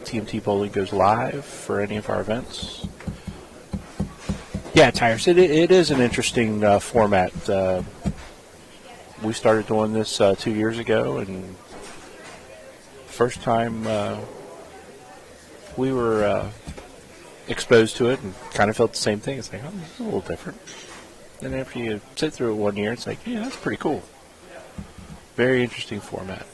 TMT Bowling goes live for any of our events. Yeah, Tyrus, it is an interesting format. We started doing this 2 years ago, and first time we were exposed to it and kind of felt the same thing. It's like, oh, this is a little different. And after you sit through it 1 year, it's like, yeah, that's pretty cool. Very interesting format.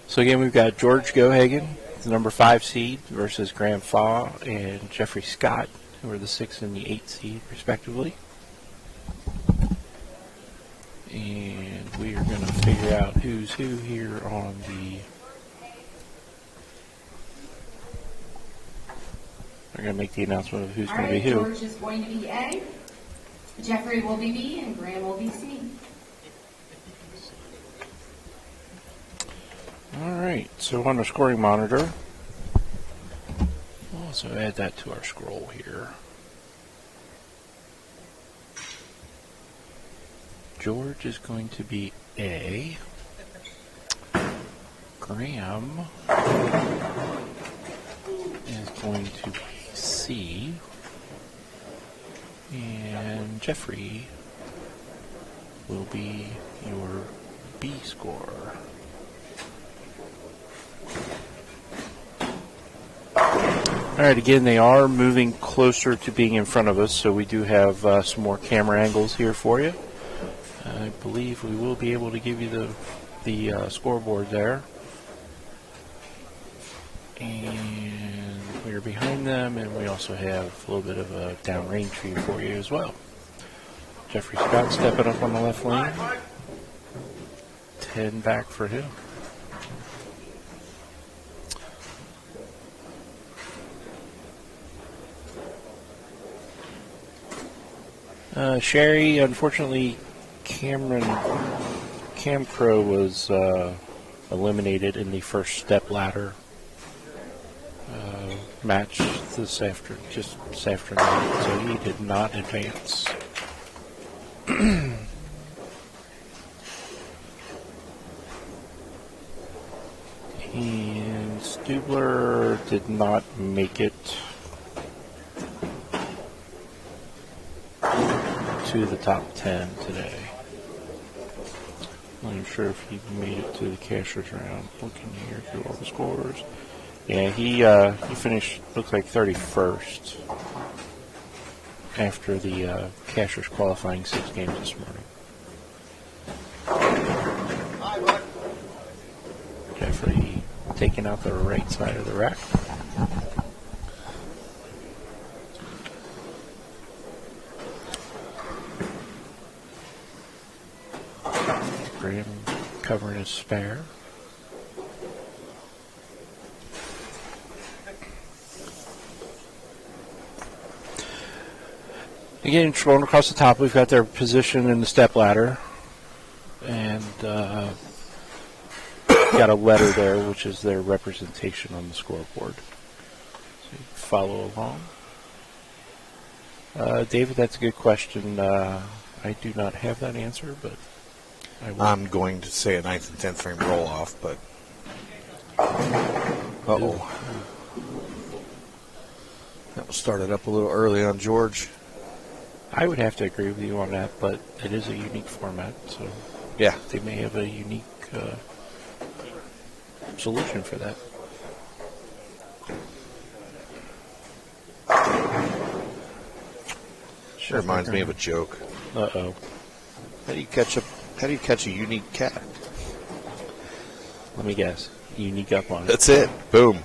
So again, we've got George Gohagen, the number 5 seed, versus Graham Fa and Jeffrey Scott, who are the 6 and the 8 seed, respectively. And we are going to figure out who's who here on the We're going to make the announcement of who's All going to be right, who. George is going to be A, Jeffrey will be B, and Graham will be C. All right, so on the scoring monitor, we'll also add that to our scroll here. George is going to be A. Graham is going to be C. And Jeffrey will be your B score. All right, again, they are moving closer to being in front of us, so we do have some more camera angles here for you. I believe we will be able to give you the scoreboard there. And we're behind them, and we also have a little bit of a downrange view for you as well. Jeffrey Scott stepping up on the left lane. 10 back for him. Sherry, unfortunately, Camcro was eliminated in the first step ladder match this afternoon, so he did not advance. And Stubler did not make it to the top 10 today. I'm not sure if he made it to the cashier's round. Looking here through all the scores. Yeah, he finished, looks like 31st after the cashier's qualifying 6 games this morning. Jeffrey taking out the right side of the rack. Graham covering his spare. Again, scrolling across the top, we've got their position in the step ladder. And got a letter there, which is their representation on the scoreboard. So you can follow along. David, that's a good question. I do not have that answer, but I'm going to say a 9th and 10th frame roll off, but uh-oh. That was started up a little early on George. I would have to agree with you on that, but it is a unique format, so yeah, they may have a unique solution for that. Sure reminds me of a joke. Uh-oh. How do you catch a unique cat? Let me guess. Unique up on it. That's it. Boom.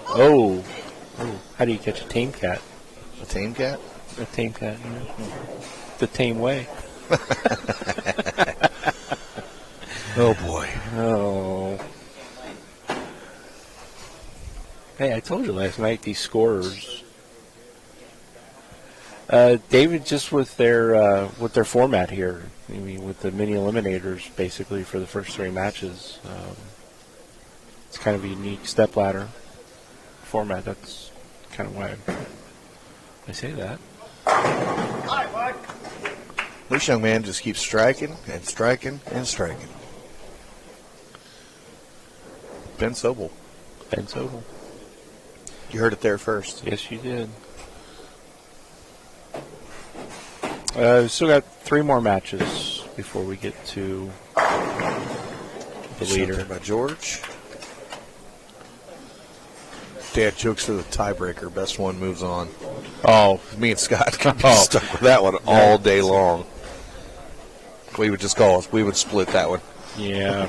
Oh. How do you catch a tame cat? A tame cat? A tame cat, yeah. The tame way. Oh, boy. Oh. Hey, I told you last night, these scorers. David, just with their format here, I mean, with the mini eliminators, basically for the first 3 matches, it's kind of a unique stepladder format. That's kind of why I say that. This young man just keeps striking and striking and striking. Ben Sobel. Ben Sobel. You heard it there first. Yes, you did. Still got 3 more matches before we get to the leader. By George. Dad jokes for the tiebreaker. Best one moves on. Oh, me and Scott could be stuck with that one all day long. We would just call us. We would split that one. Yeah,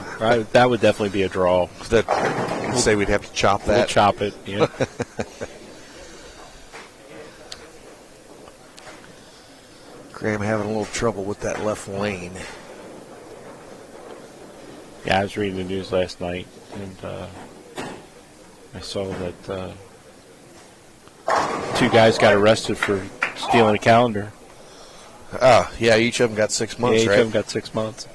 that would definitely be a draw. Say we'd have to chop that. We'll chop it. Yeah. Graham having a little trouble with that left lane. Yeah, I was reading the news last night, and I saw that 2 guys got arrested for stealing a calendar. Oh, yeah, each of them got 6 months, Each right? of them got 6 months.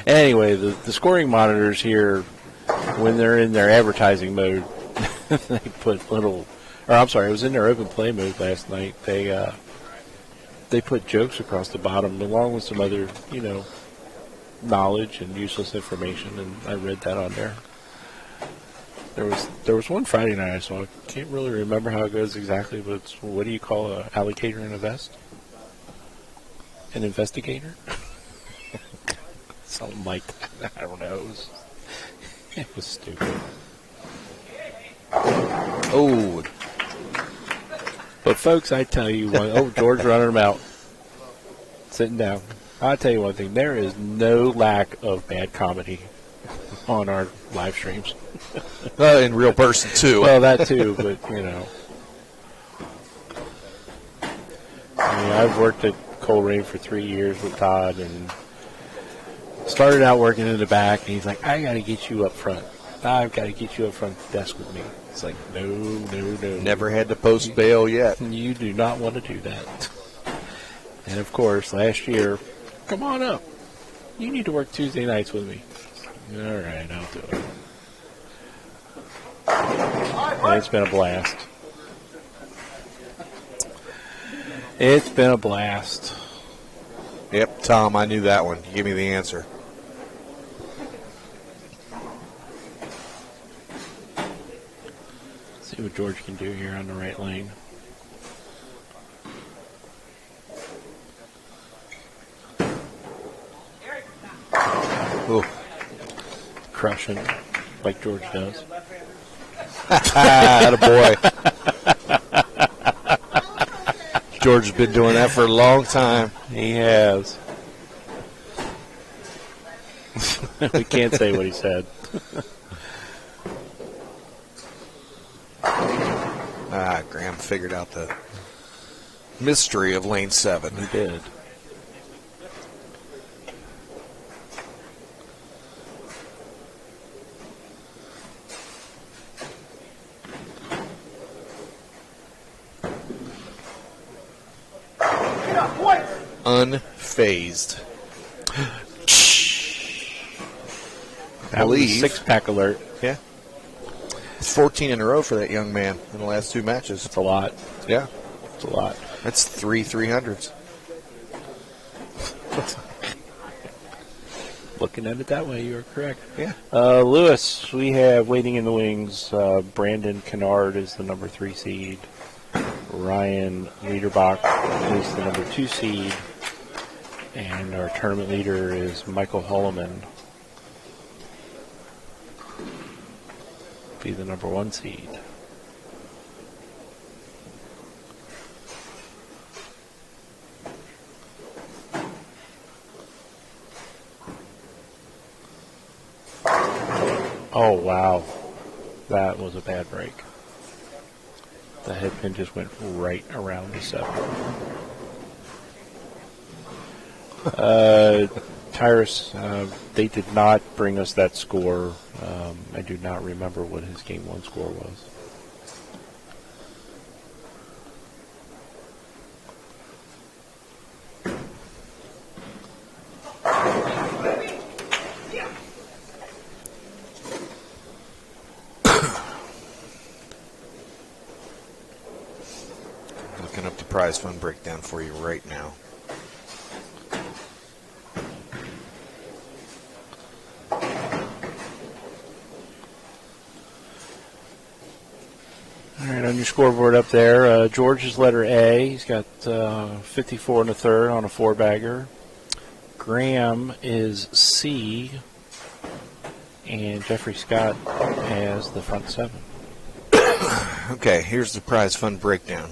Anyway, the scoring monitors here, when they're in their advertising mode, they put little, or I'm sorry, it was in their open play mode last night. They put jokes across the bottom along with some other, knowledge and useless information, and I read that on there. There was one Friday night I saw. I can't really remember how it goes exactly, but it's, what do you call an alligator in a vest? An investigator? Something like that. I don't know. It was stupid. Oh. But folks, I tell you one. Oh, George running them out. Sitting down. I'll tell you one thing. There is no lack of bad comedy on our live streams. In real person, too. Well, that too, but, I've worked at Cold Rain for 3 years with Todd, and started out working in the back, and he's like, I got to get you up front. I've got to get you up front of the desk with me. It's like, no. Never had to post bail yet. You do not want to do that. And, of course, last year, come on up. You need to work Tuesday nights with me. All right, I'll do it. And it's been a blast. It's been a blast. Yep, Tom, I knew that one. You gave me the answer. See what George can do here on the right lane. Ooh. Crushing, like George does. Attaboy. George has been doing that for a long time. He has. We can't say what he said. Graham figured out the mystery of lane 7. He did. Unfazed. That was a 6-pack alert. Yeah. It's 14 in a row for that young man in the last 2 matches. That's a lot. Yeah. That's a lot. That's 3 300s. Looking at it that way, you are correct. Yeah. Lewis, we have waiting in the wings. Brandon Kennard is the number 3 seed. Ryan Liederbach is the number 2 seed. And our tournament leader is Michael Holloman. Be the number 1 seed. Oh, wow. That was a bad break. The headpin just went right around the 7. Tyrus, they did not bring us that score. I do not remember what his game 1 score was. Looking up the prize fund breakdown for you right now. All right, on your scoreboard up there, George is letter A. He's got 54 and a third on a 4-bagger. Graham is C, and Jeffrey Scott has the front 7. Okay, here's the prize fund breakdown.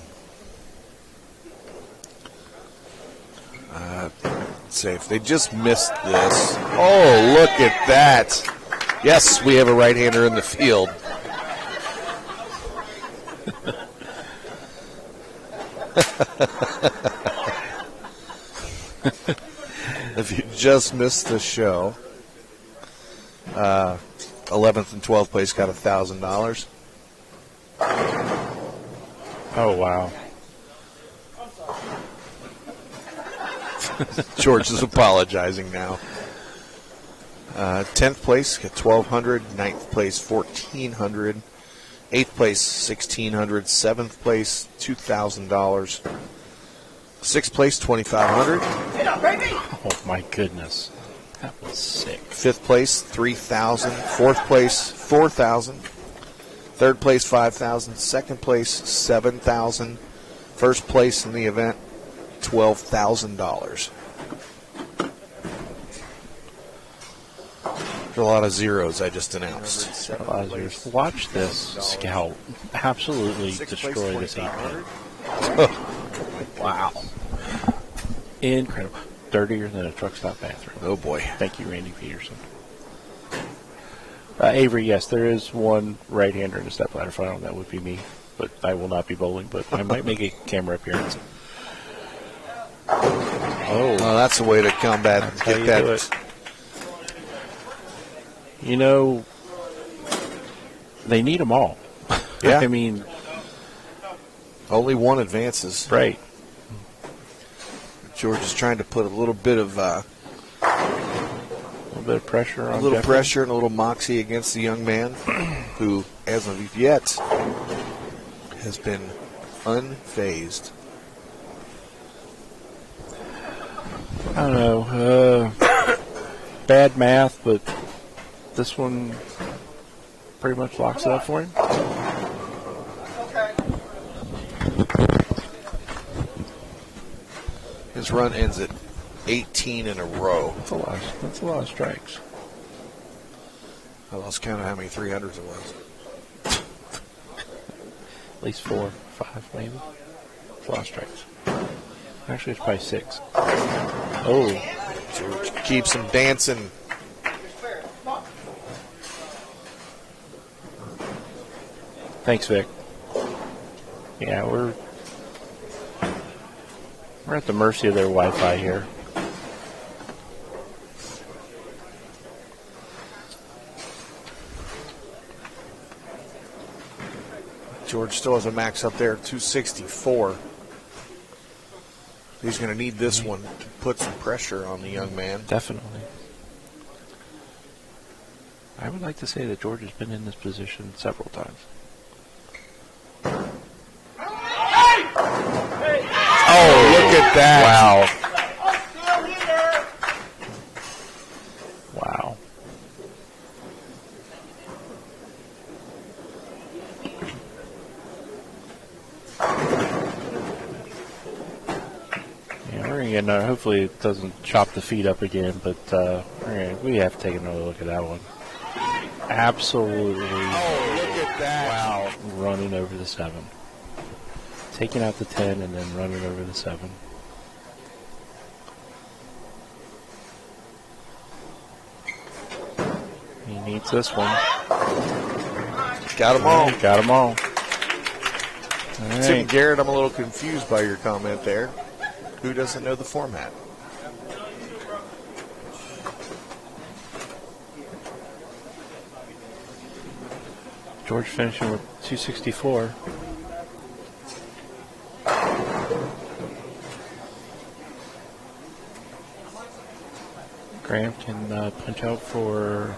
Let's see if they just missed this. Oh, look at that. Yes, we have a right-hander in the field. If you just missed the show, 11th and 12th place got $1,000. Oh, wow. George is apologizing now. 10th place got $1,200. 9th place $1,400. 8th place $1,600. 7th place $2,000. 6th place $2,500. Oh, my goodness. That was sick. 5th place $3,000. 4th place $4,000. 3rd place $5,000. 2nd place $7,000. 1st place in the event $12,000. There's a lot of zeros I just announced. Watch this scout absolutely destroy this 8-pin. Wow. Incredible. Dirtier than a truck stop bathroom. Oh, boy. Thank you, Randy Peterson. Avery, yes, there is one right-hander in the stepladder final. That would be me, but I will not be bowling, but I might make a camera appearance. Oh, Well, that's a way to combat That's how get you that. do it. You know, they need them all. Yeah. I mean, Only one advances. right. George is trying to put a little bit of A little bit of pressure on Jeffrey. pressure and a little moxie against the young man, who, as of yet, has been unfazed. I don't know. Bad math, but this one pretty much locks it up for him. His run ends at 18 in a row. That's a lot of strikes. I lost count of how many 300s it was. At least 4, 5, maybe. It's a lot of strikes. Actually, it's probably 6. Oh, George keeps him dancing. thanks, Vic. Yeah, we're at the mercy of their Wi-Fi here. George still has a max up there at 264. He's going to need this one to put some pressure on the young man. Definitely. I would like to say that George has been in this position several times. Oh, look at that. Wow. Wow. Yeah, we're going to hopefully it doesn't chop the feet up again, but we have to take another look at that one. Absolutely. Oh, look at that. Wow. Running over the 7. Taking out the 10 and then running over the 7. He needs this one. Got them all. Got them all. All Tim right. Garrett, I'm a little confused by your comment there. Who doesn't know the format? George finishing with 264. Graham can punch out for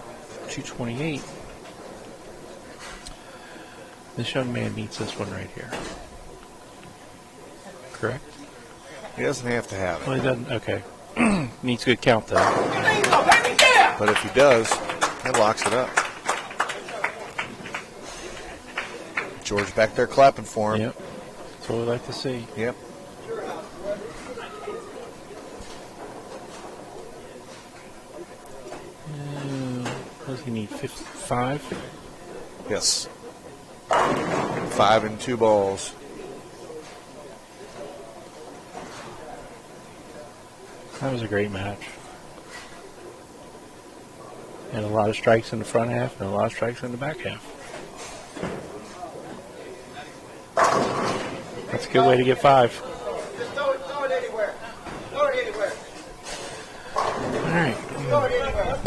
228. This young man needs this one right here. Correct? He doesn't have to have Well, it. he doesn't. Okay. Needs a good count, though. But if he does, that locks it up. George back there clapping for him. Yep. That's what we like to see. Yep. What does he need? 55? Yes. 5 and 2 balls. That was a great match. And a lot of strikes in the front half and a lot of strikes in the back half. That's a good way to get 5. Just throw it anywhere. Throw it anywhere. All right. Throw it anywhere.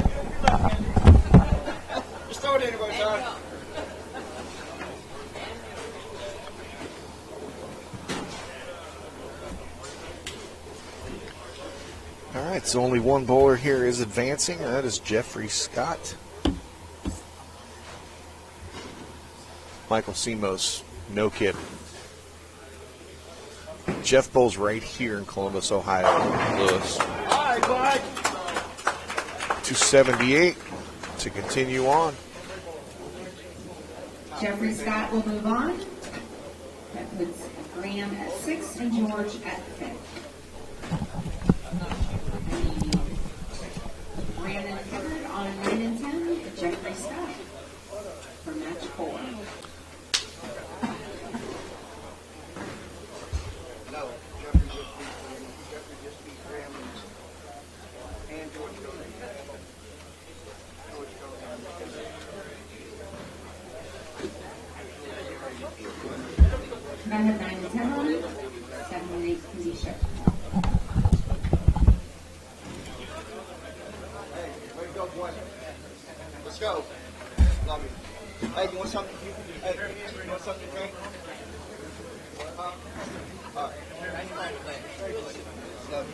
All right, so only one bowler here is advancing, and that is Jeffrey Scott. Michael Simos, no kidding. Jeff bowls right here in Columbus, Ohio. Lewis. 278 to continue on. Jeffrey Scott will move on. That puts Graham at 6 and George at 5th. Brandon Hibbard on 9 and 10. Jeffrey Scott for match 4. Men have 9 and 10 on, 7 and 8 can be shipped. Let's go. Love you. Hey, you want something? Hey, you want something to drink? All right. Love you.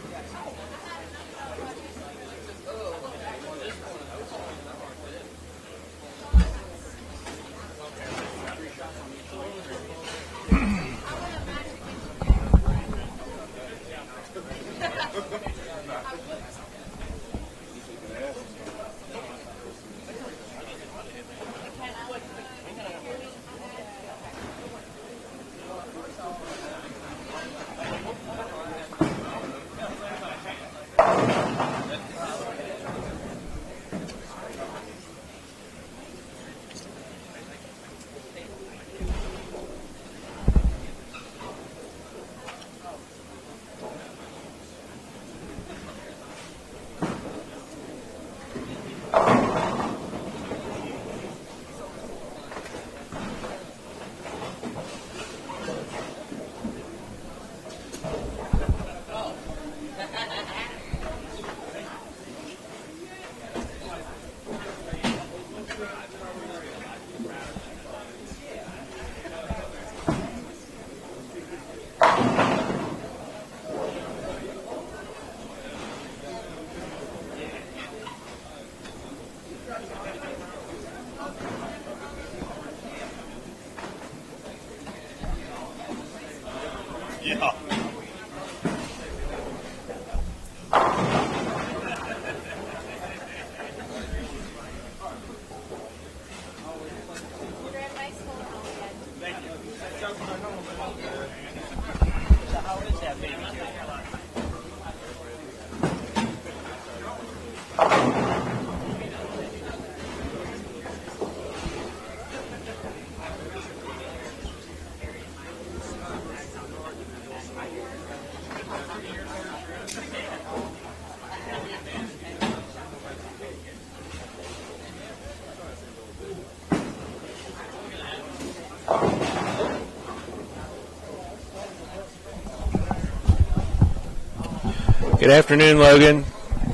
Good afternoon, Logan.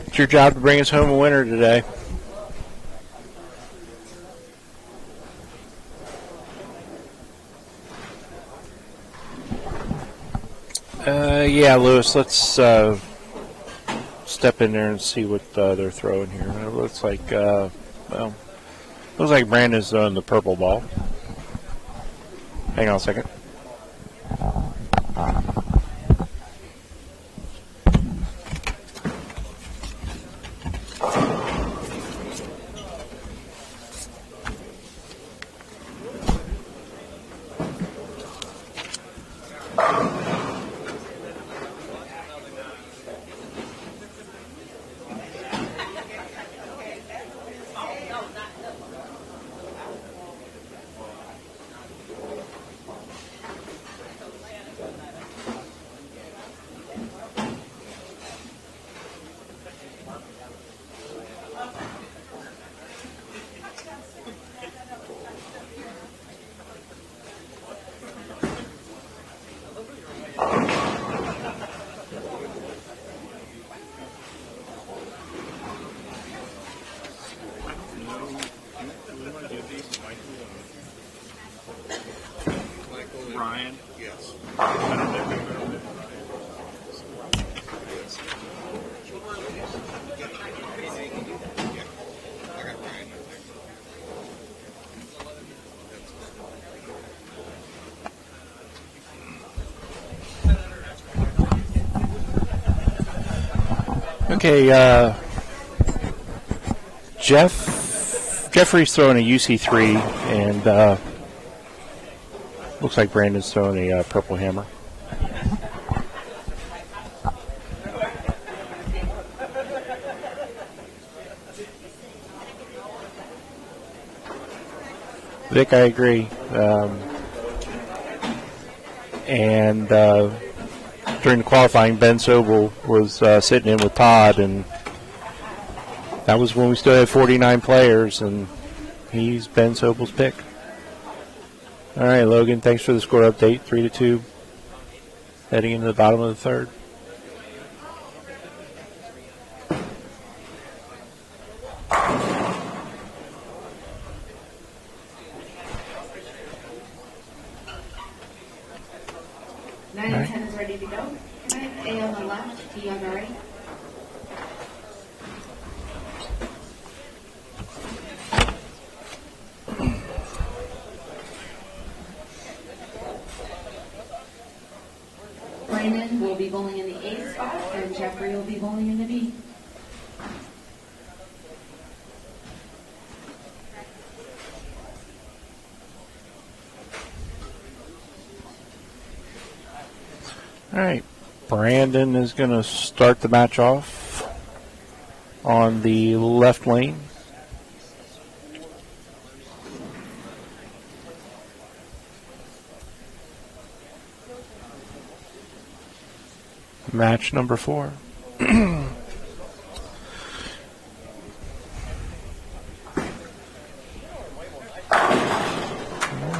It's your job to bring us home a winner today. Yeah, Lewis, let's step in there and see what they're throwing here. It looks like, Brandon's throwing the purple ball. Hang on a second. Ryan? Yes. Okay, Jeffrey's throwing a UC3, and looks like Brandon's throwing a purple hammer. Vic, I agree. And during the qualifying, Ben Sobel was sitting in with Todd, and that was when we still had 49 players, and he's Ben Sobel's pick. All right, Logan, thanks for the score update. 3-2, heading into the bottom of the third. Nine and 10 is ready to go. A on the left, D on the right. Brandon will be bowling in the A spot, and Jeffrey will be bowling in the B. All right, Brandon is going to start the match off on the left lane. Match number 4. All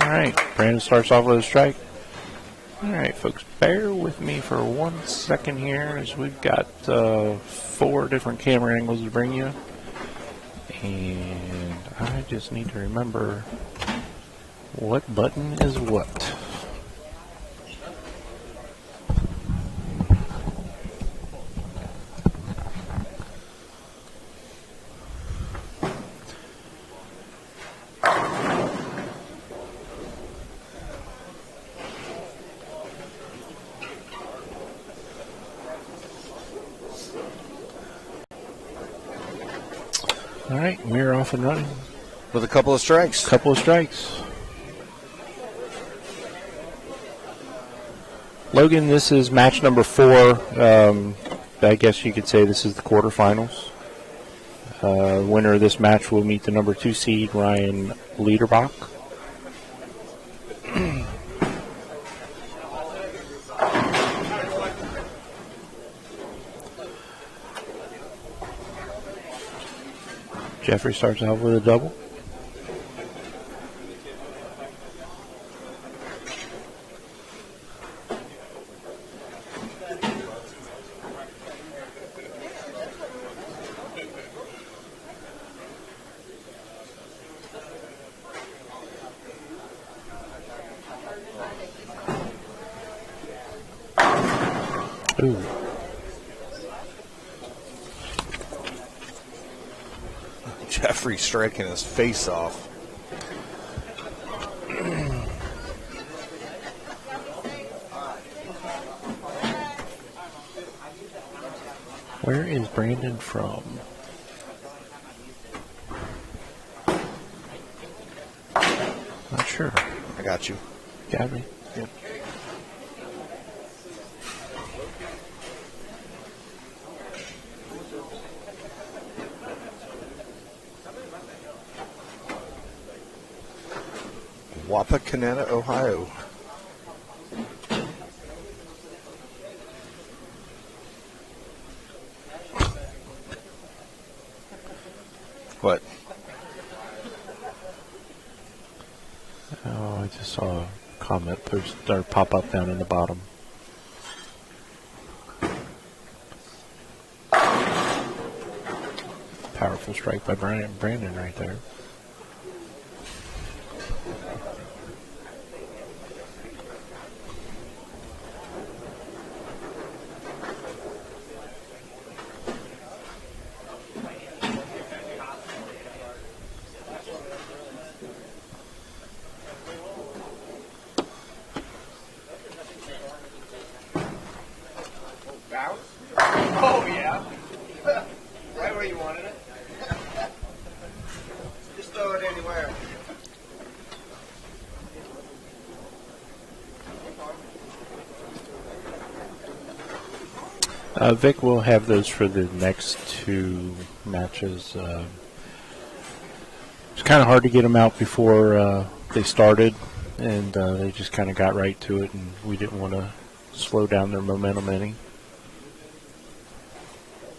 right, Brandon starts off with a strike. All right, folks, bear with me for 1 second here as we've got 4 different camera angles to bring you. And I just need to remember what button is what. All right, we're off and running. With a couple of strikes. Logan, this is match number 4. I guess you could say this is the quarterfinals. Winner of this match will meet the number 2 seed, Ryan Liederbach. Jeffrey starts out with a double. Ooh. Jeffrey striking his face off. Where is Brandon from? Not sure. I got you. Got me. Yep. Wapakoneta, Ohio. What? Oh, I just saw a comment post or pop up down in the bottom. Powerful strike by Brandon right there. Vic will have those for the next 2 matches. It's kind of hard to get them out before they started, and they just kind of got right to it, and we didn't want to slow down their momentum any.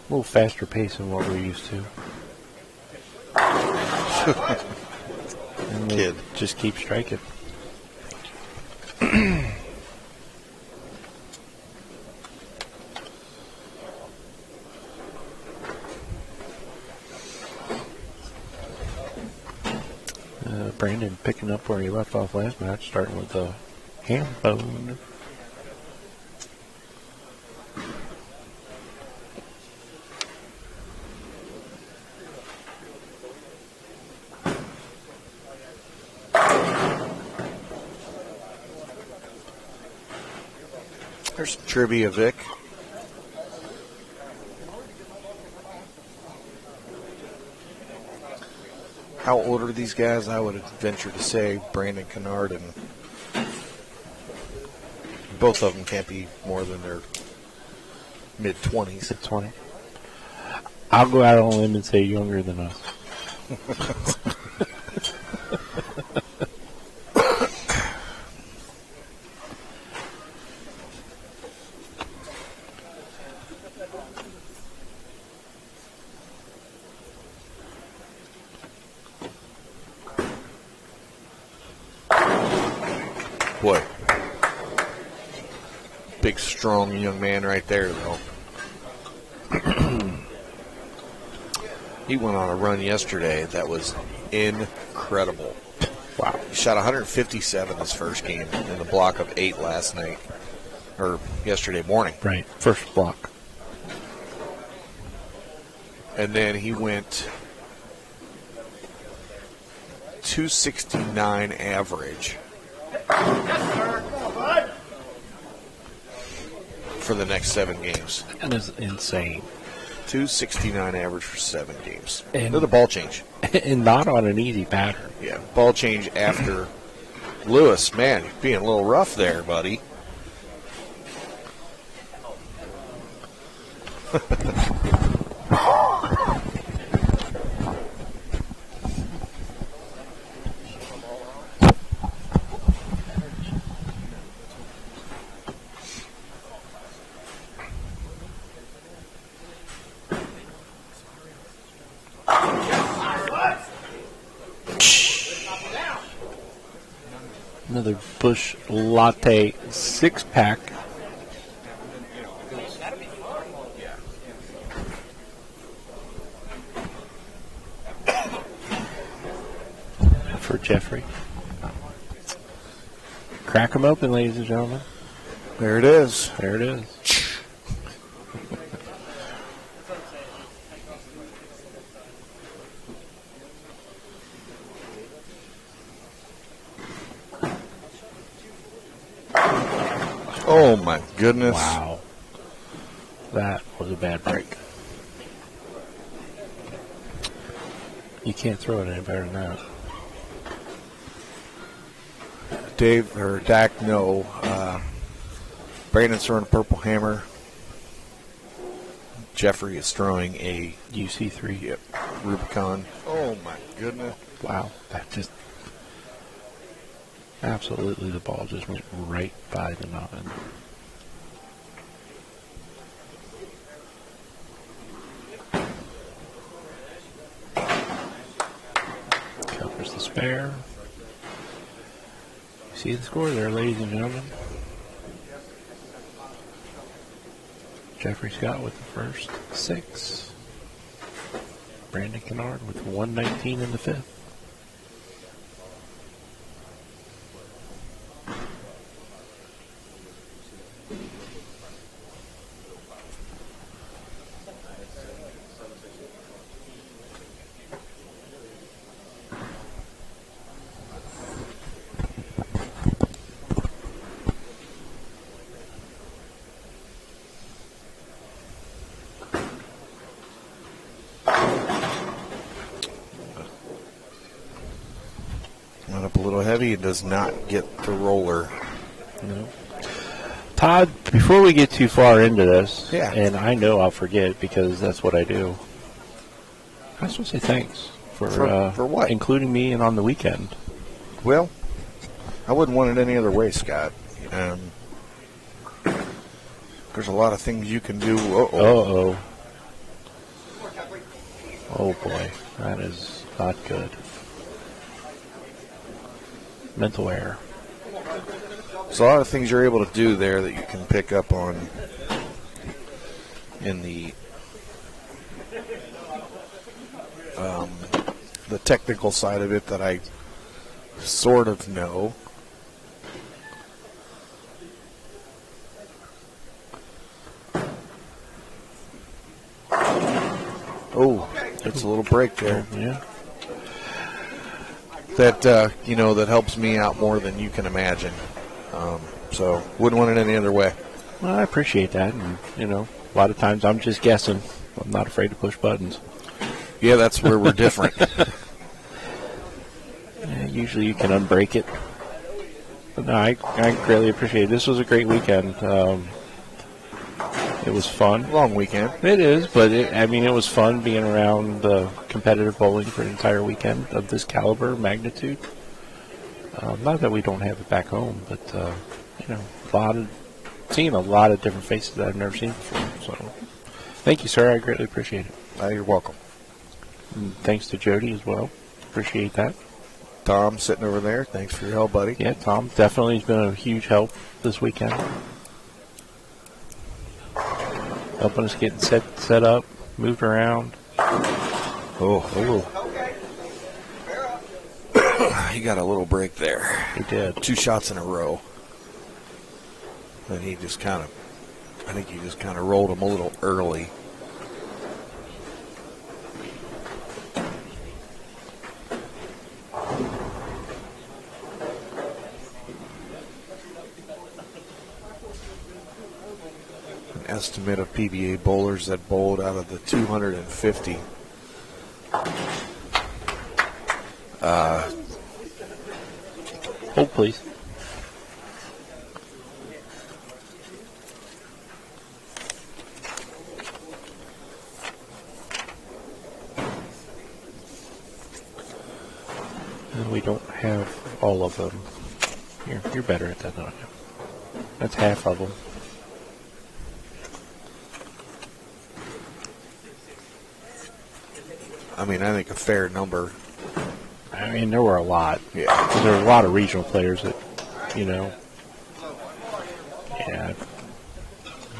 A little faster pace than what we're used to. And Kid. just keep striking. Brandon picking up where he left off last match, starting with the ham bone. There's some trivia, Vic. How old are these guys? I would venture to say Brandon Kennard and both of them can't be more than their mid-20s. 20. I'll go out on a limb and say younger than us. Boy. Big, strong young man right there, though. He went on a run yesterday that was incredible. Wow. He shot 157 his first game in the block of 8 last night, or yesterday morning. Right, first block. And then he went 269 average for the next 7 games. That is insane. 269 average for 7 games. And- Another ball change. And not on an easy pattern. Yeah, ball change after Lewis. Man, you're being a little rough there, buddy. Another Bush Latte 6-pack. For Jeffrey. Crack them open, ladies and gentlemen. There it is. There it is. Oh, my goodness. Wow. That was a bad break. You can't throw it any better than that. Dave, or Dak, no. Brandon's throwing a purple hammer. Jeffrey is throwing a UC3. Yep, Rubicon. Oh, my goodness. Wow. That just... Absolutely, the ball just went right by the noggin. Covers the spare. You see the score there, ladies and gentlemen. Jeffrey Scott with the first 6. Brandon Kennard with 119 in the 5th. Went up a little heavy. It does not get the roller. No. Todd, before we get too far into this, Yeah. and I know I'll forget because that's what I do, I just want to say thanks for what? including me and on the weekend. Well, I wouldn't want it any other way, Scott. There's a lot of things you can do. Uh-oh. Oh, boy. That is not good. Mental error. There's a lot of things you're able to do there that you can pick up on in the technical side of it that I sort of know. Oh, it's a little break there. Yeah. That that helps me out more than you can imagine. So wouldn't want it any other way. Well, I appreciate that. And, a lot of times I'm just guessing. I'm not afraid to push buttons. Yeah, that's where we're different. Usually you can unbreak it. But no, I greatly appreciate it. This was a great weekend. It was fun. Long weekend. It is, but it was fun being around competitive bowling for an entire weekend of this caliber, magnitude. Not that we don't have it back home, but seeing a lot of different faces that I've never seen before. So, thank you, sir. I greatly appreciate it. You're welcome. And thanks to Jody as well. Appreciate that. Tom sitting over there. Thanks for your help, buddy. Yeah, Tom definitely has been a huge help this weekend. Helping us get set up, moved around. Oh. He got a little break there. He did. 2 shots in a row. And I think he just kind of rolled him a little early. Estimate of PBA bowlers that bowled out of the 250. Hold, please. And we don't have all of them. You're better at that, aren't you? That's half of them. I think a fair number. There were a lot. Yeah. There were a lot of regional players that, Yeah.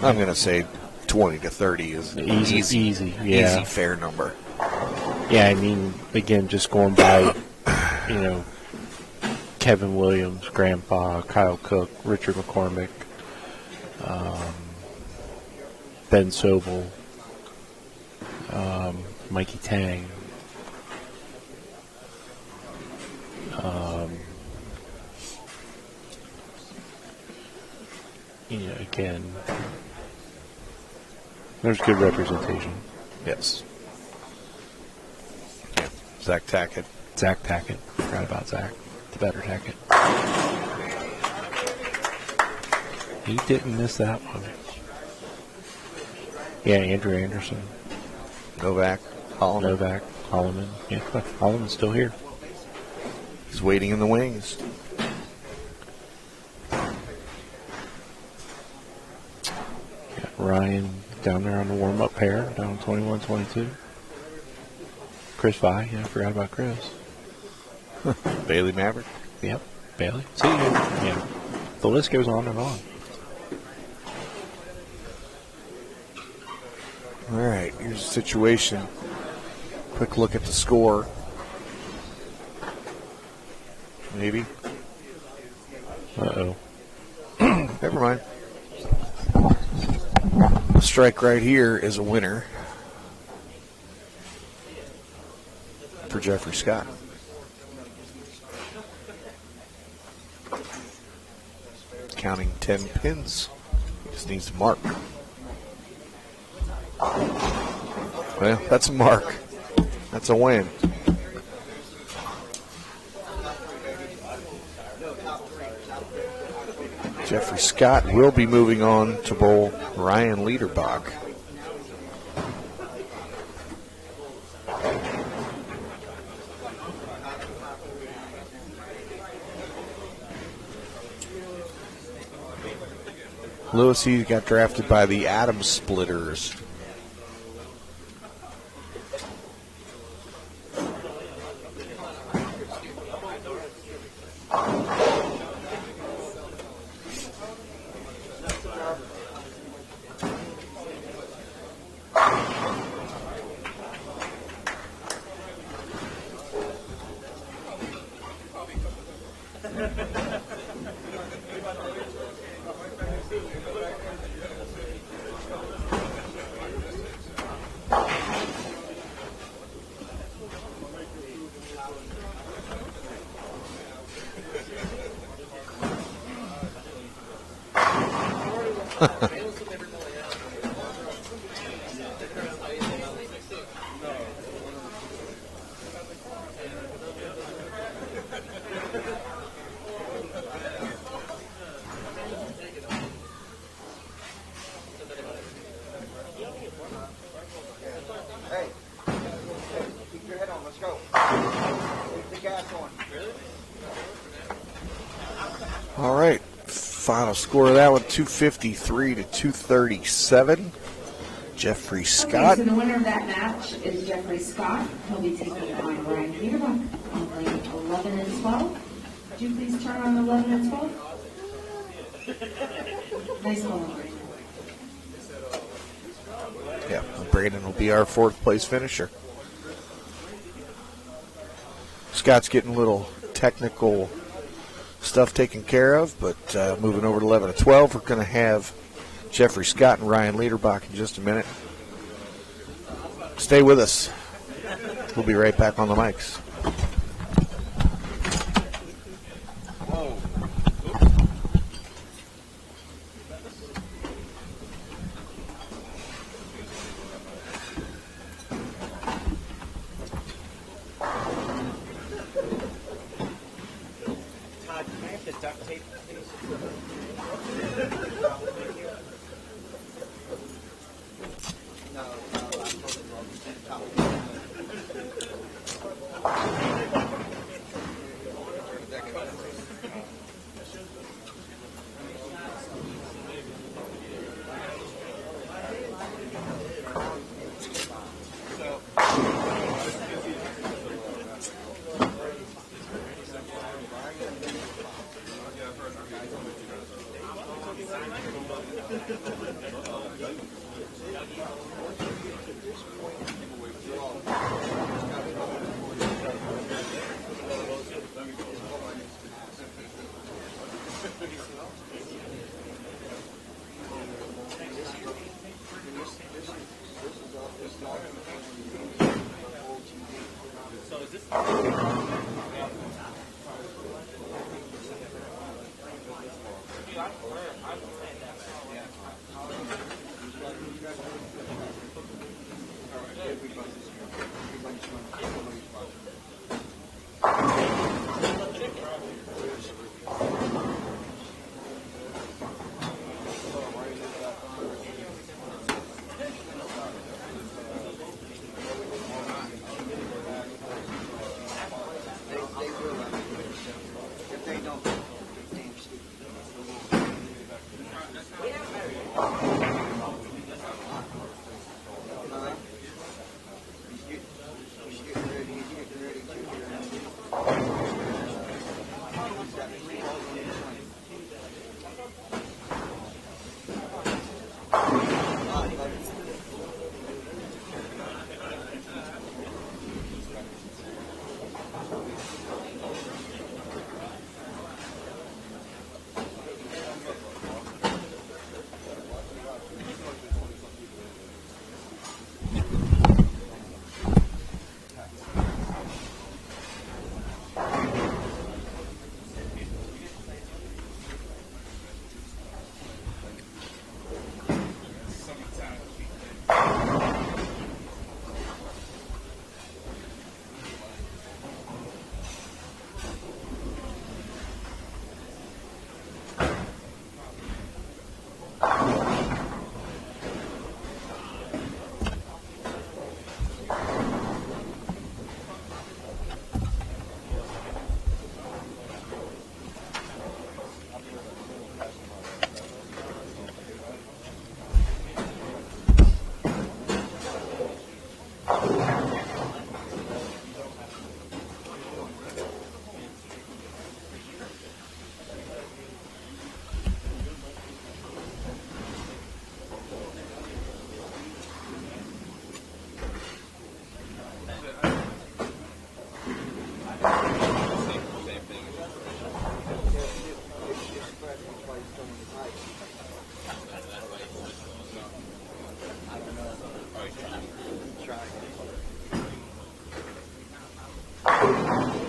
I'm going to say 20 to 30 is Easy, yeah. Easy, fair number. Yeah, again, just going by, Kevin Williams, Grandpa, Kyle Cook, Richard McCormick, Ben Sobel, Mikey Tang, again, there's good representation. Yes. Yeah. Zach Tackett. Forgot about Zach. The better Tackett. He didn't miss that one. Yeah, Andrew Anderson. Novak. Holloman. Holloman. Yeah, Holloman's still here. He's waiting in the wings. Got Ryan down there on the warm-up pair, down 21-22. Chris Vi. Yeah, I forgot about Chris. Bailey Maverick. Yep, Bailey. See you. Yeah, the list goes on and on. All right, here's the situation. Quick look at the score. Maybe. Uh-oh. Never mind. The strike right here is a winner for Jeffrey Scott. Counting 10 pins. He just needs to mark. Well, that's a mark. That's a win. Jeffrey Scott will be moving on to bowl Ryan Liederbach. Lewis, he got drafted by the Adams Splitters. Keep your head on. Let's go. Keep the gas on. All right. Final score of that one, 253 to 237. Jeffrey Scott. Okay, so the winner of that match is Jeffrey Scott. He'll be taking on Ryan Liederbach on lane 11 and 12. Would you please turn on 11 and 12? Nice bowling, Brandon. Yeah, Braden will be our fourth place finisher. Scott's getting a little technical stuff taken care of, but moving over to 11 and 12, we're going to have Jeffrey Scott and Ryan Liederbach in just a minute. Stay with us. We'll be right back on the mics. Todd, can I have the duct tape, please? No, I'm totally wrong.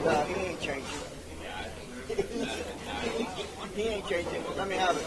No, he ain't changing. He ain't changing. Let me have it.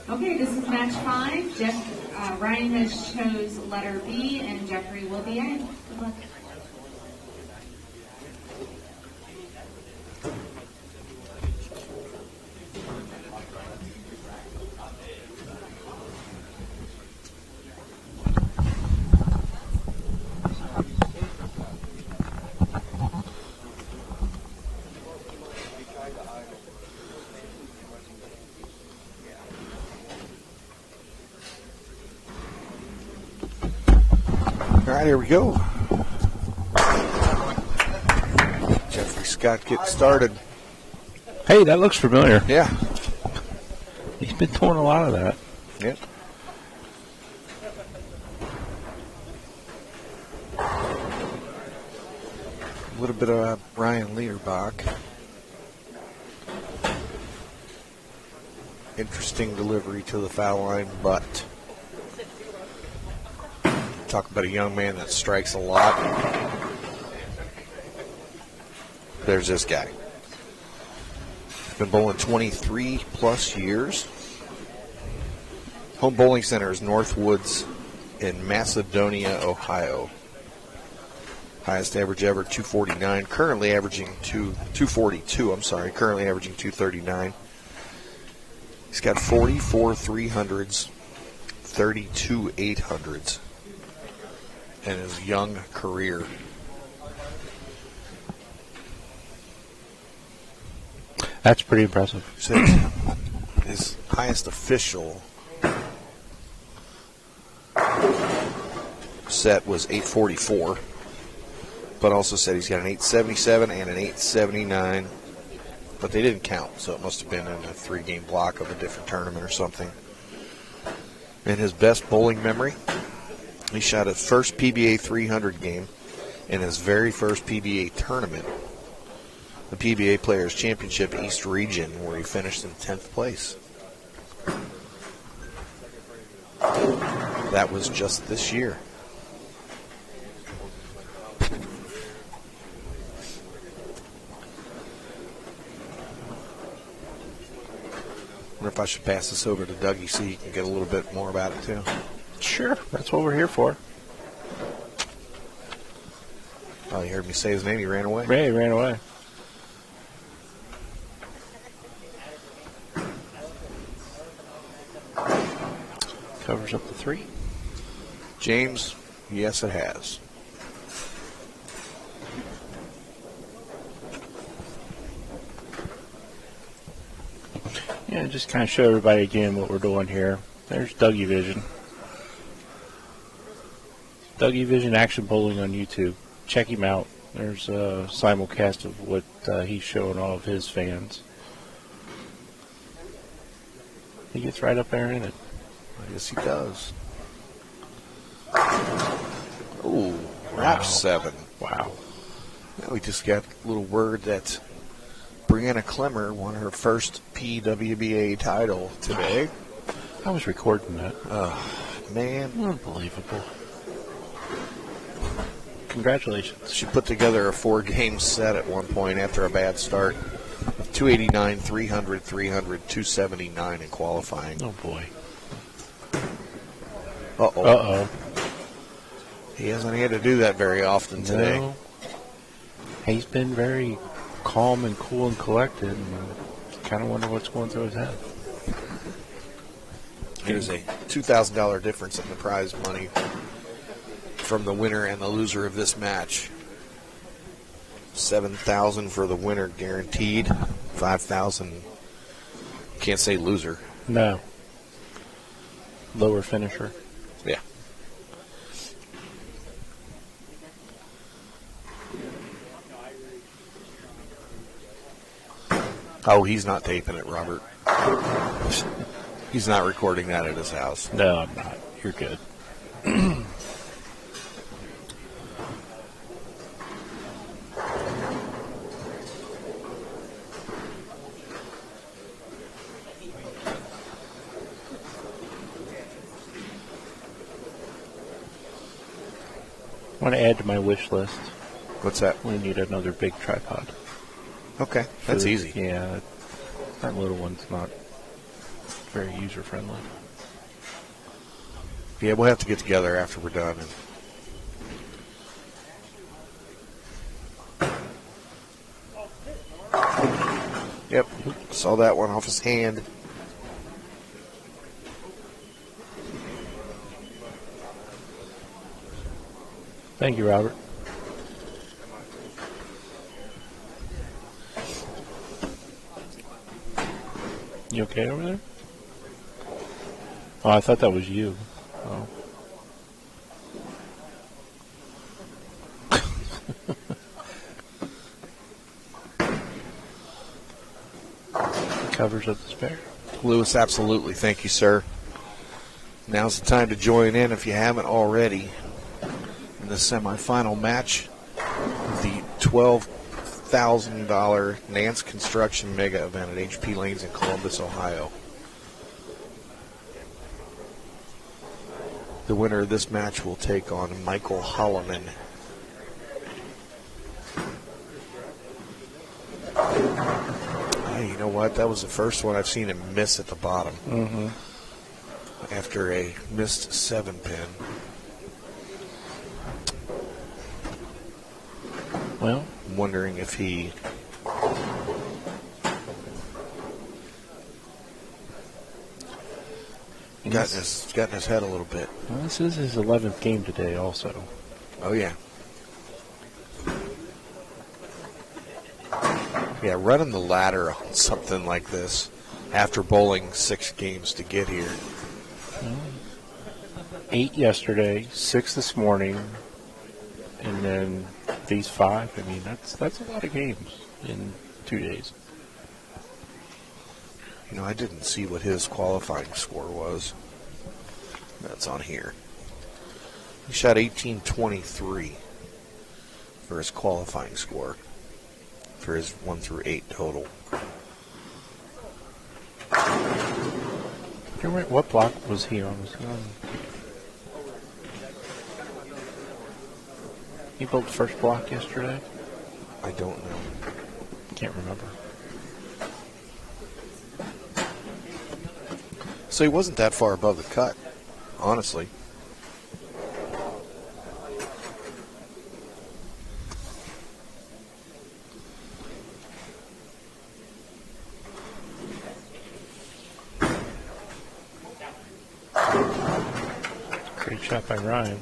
Okay, this is match 5. Ryan has chose letter B, and Jeffrey will be A. Good luck. All right, here we go. Jeffrey Scott getting started. Hey, that looks familiar. Yeah. He's been doing a lot of that. Yep. A little bit of Brian Lederbach. Interesting delivery to the foul line, but talk about a young man that strikes a lot. There's this guy. Been bowling 23 plus years. Home bowling center is Northwoods in Macedonia, Ohio. Highest average ever, 249. Currently averaging 242. I'm sorry. Currently averaging 239. He's got 44 300s, 32 800s in his young career. That's pretty impressive. So his highest official set was 844, but also said he's got an 877 and an 879, but they didn't count, so it must have been in a 3-game block of a different tournament or something. In his best bowling memory, he shot his first PBA 300 game in his very first PBA tournament, the PBA Players Championship East Region, where he finished in 10th place. That was just this year. I wonder if I should pass this over to Dougie so he can get a little bit more about it too. Sure, that's what we're here for. Oh, you heard me say his name, he ran away? Ray ran away. Covers up the 3. James, yes it has. Yeah, just kind of show everybody again what we're doing here. There's Dougie Vision. Dougie Vision Action Bowling on YouTube. Check him out. There's a simulcast of what he's showing all of his fans. He gets right up there in it. I guess he does. Ooh, wrap 7. Wow. Now we just got a little word that Brianna Clemmer won her first PWBA title today. I was recording that. Man. Unbelievable. Congratulations. She put together a 4-game set at one point after a bad start. 289, 300, 300, 279 in qualifying. Oh, boy. Uh-oh. Uh-oh. He hasn't had to do that very often today. No. He's been very calm and cool and collected, and kind of wonder what's going through his head. There's a $2,000 difference in the prize money from the winner and the loser of this match. $7,000 for the winner guaranteed. $5,000. Can't say loser. No. Lower finisher. Yeah. Oh, he's not taping it, Robert. He's not recording that at his house. No, I'm not. You're good. I want to add to my wish list. What's that? We need another big tripod. Okay, that's easy. Yeah, that little one's not very user-friendly. Yeah, we'll have to get together after we're done. Yep, saw that one off his hand. Thank you, Robert. You okay over there? Oh, I thought that was you. Oh. Covers up the spare. Lewis, absolutely. Thank you, sir. Now's the time to join in if you haven't already in the semifinal match of the $12,000 Nance Construction Mega Event at HP Lanes in Columbus, Ohio. The winner of this match will take on Michael Holloman. Hey, you know what? That was the first one I've seen him miss at the bottom. Mm-hmm. After a missed 7-pin. Well, I'm wondering if he got in his head a little bit. Well, this is his 11th game today also. Oh, yeah. Yeah, running the ladder on something like this after bowling 6 games to get here. 8 yesterday, 6 this morning, and then these 5. I mean, that's a lot of games in 2 days. You know, I didn't see what his qualifying score was. That's on here. He shot 1823 for his qualifying score for his 1 through 8 total. What block was he on? Was he on? He built first block yesterday? I don't know. Can't remember. So he wasn't that far above the cut, honestly. Great shot by Ryan.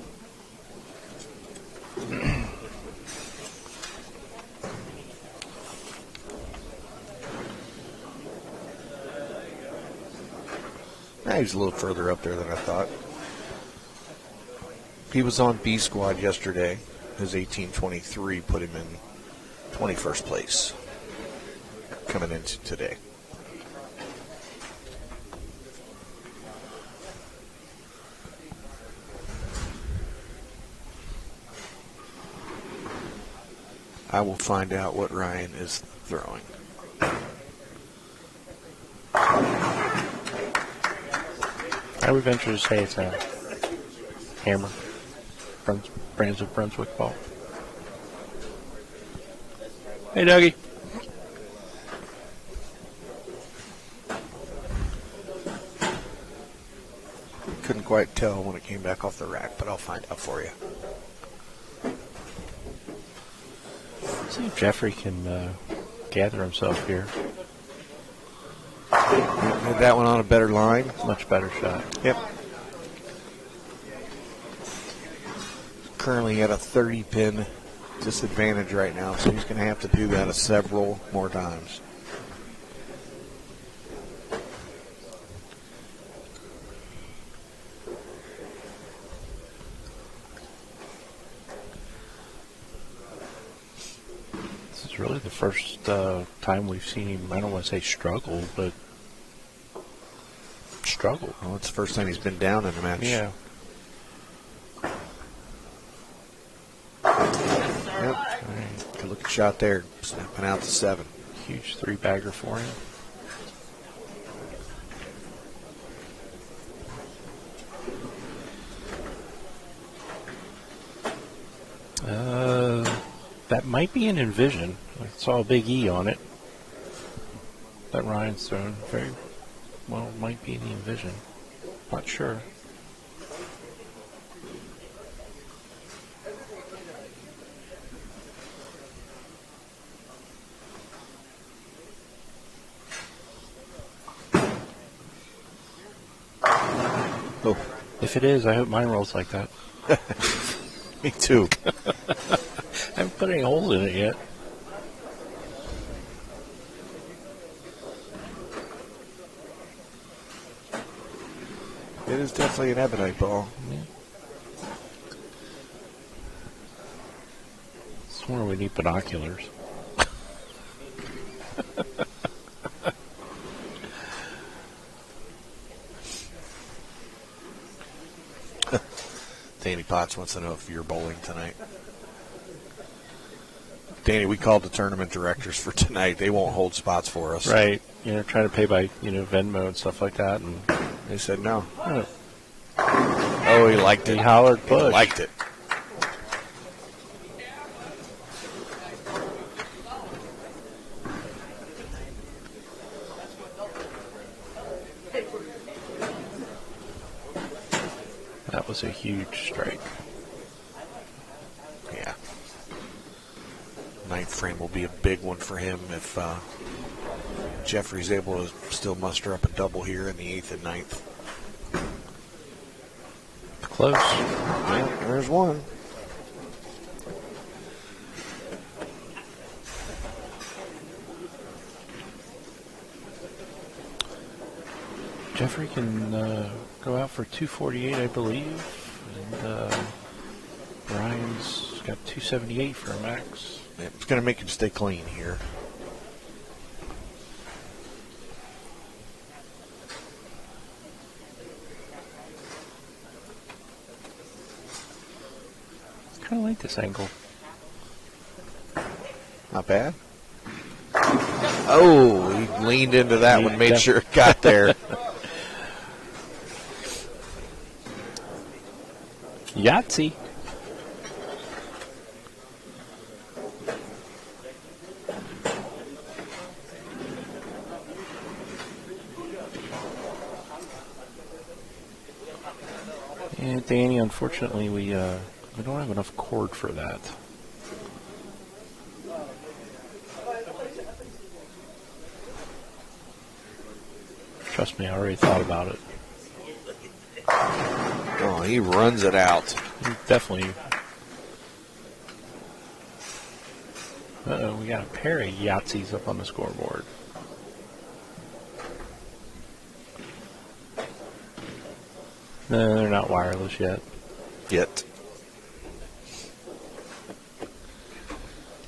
He's a little further up there than I thought. He was on B squad yesterday. His 1823 put him in 21st place coming into today. I will find out what Ryan is throwing. I would venture to say it's a hammer. Brunswick ball. Hey, Dougie. Couldn't quite tell when it came back off the rack, but I'll find out for you. See if Jeffrey can gather himself here. Had that one on a better line. Much better shot. Yep. Currently at a 30-pin disadvantage right now, so he's going to have to do that several more times. This is really the first time we've seen him, I don't want to say struggle, but struggle. Well, it's the first time he's been down in a match. Yeah. Yep. Good looking shot there, snapping out to 7. Huge 3-bagger for him. That might be an Envision. I saw a big E on it. That Ryan's thrown. Very well, might be the Envision. Not sure. Oh. If it is, I hope mine rolls like that. Me too. I haven't put any holes in it yet. It is definitely an ebonite ball. Yeah. Somewhere we need binoculars. Danny Potts wants to know if you're bowling tonight. Danny, we called the tournament directors for tonight. They won't hold spots for us. Right. Trying to pay by, Venmo and stuff like that. And They said no. oh, Oh, he liked it. he hollered He push. liked it. That was a huge strike. Yeah. Ninth frame will be a big one for him if Jeffrey's able to still muster up a double here in the 8th and 9th. Close. Yeah, there's one. Jeffrey can go out for 248, I believe. And Ryan's got 278 for a max. Yeah, it's going to make him stay clean here. Kind of like this angle. Not bad. Oh, he leaned into that one, made sure it got there. Yahtzee. And Danny, unfortunately, we don't have enough cord for that. Trust me, I already thought about it. Oh, he runs it out. Definitely. Uh-oh, we got a pair of Yahtzees up on the scoreboard. No, they're not wireless yet. Yet.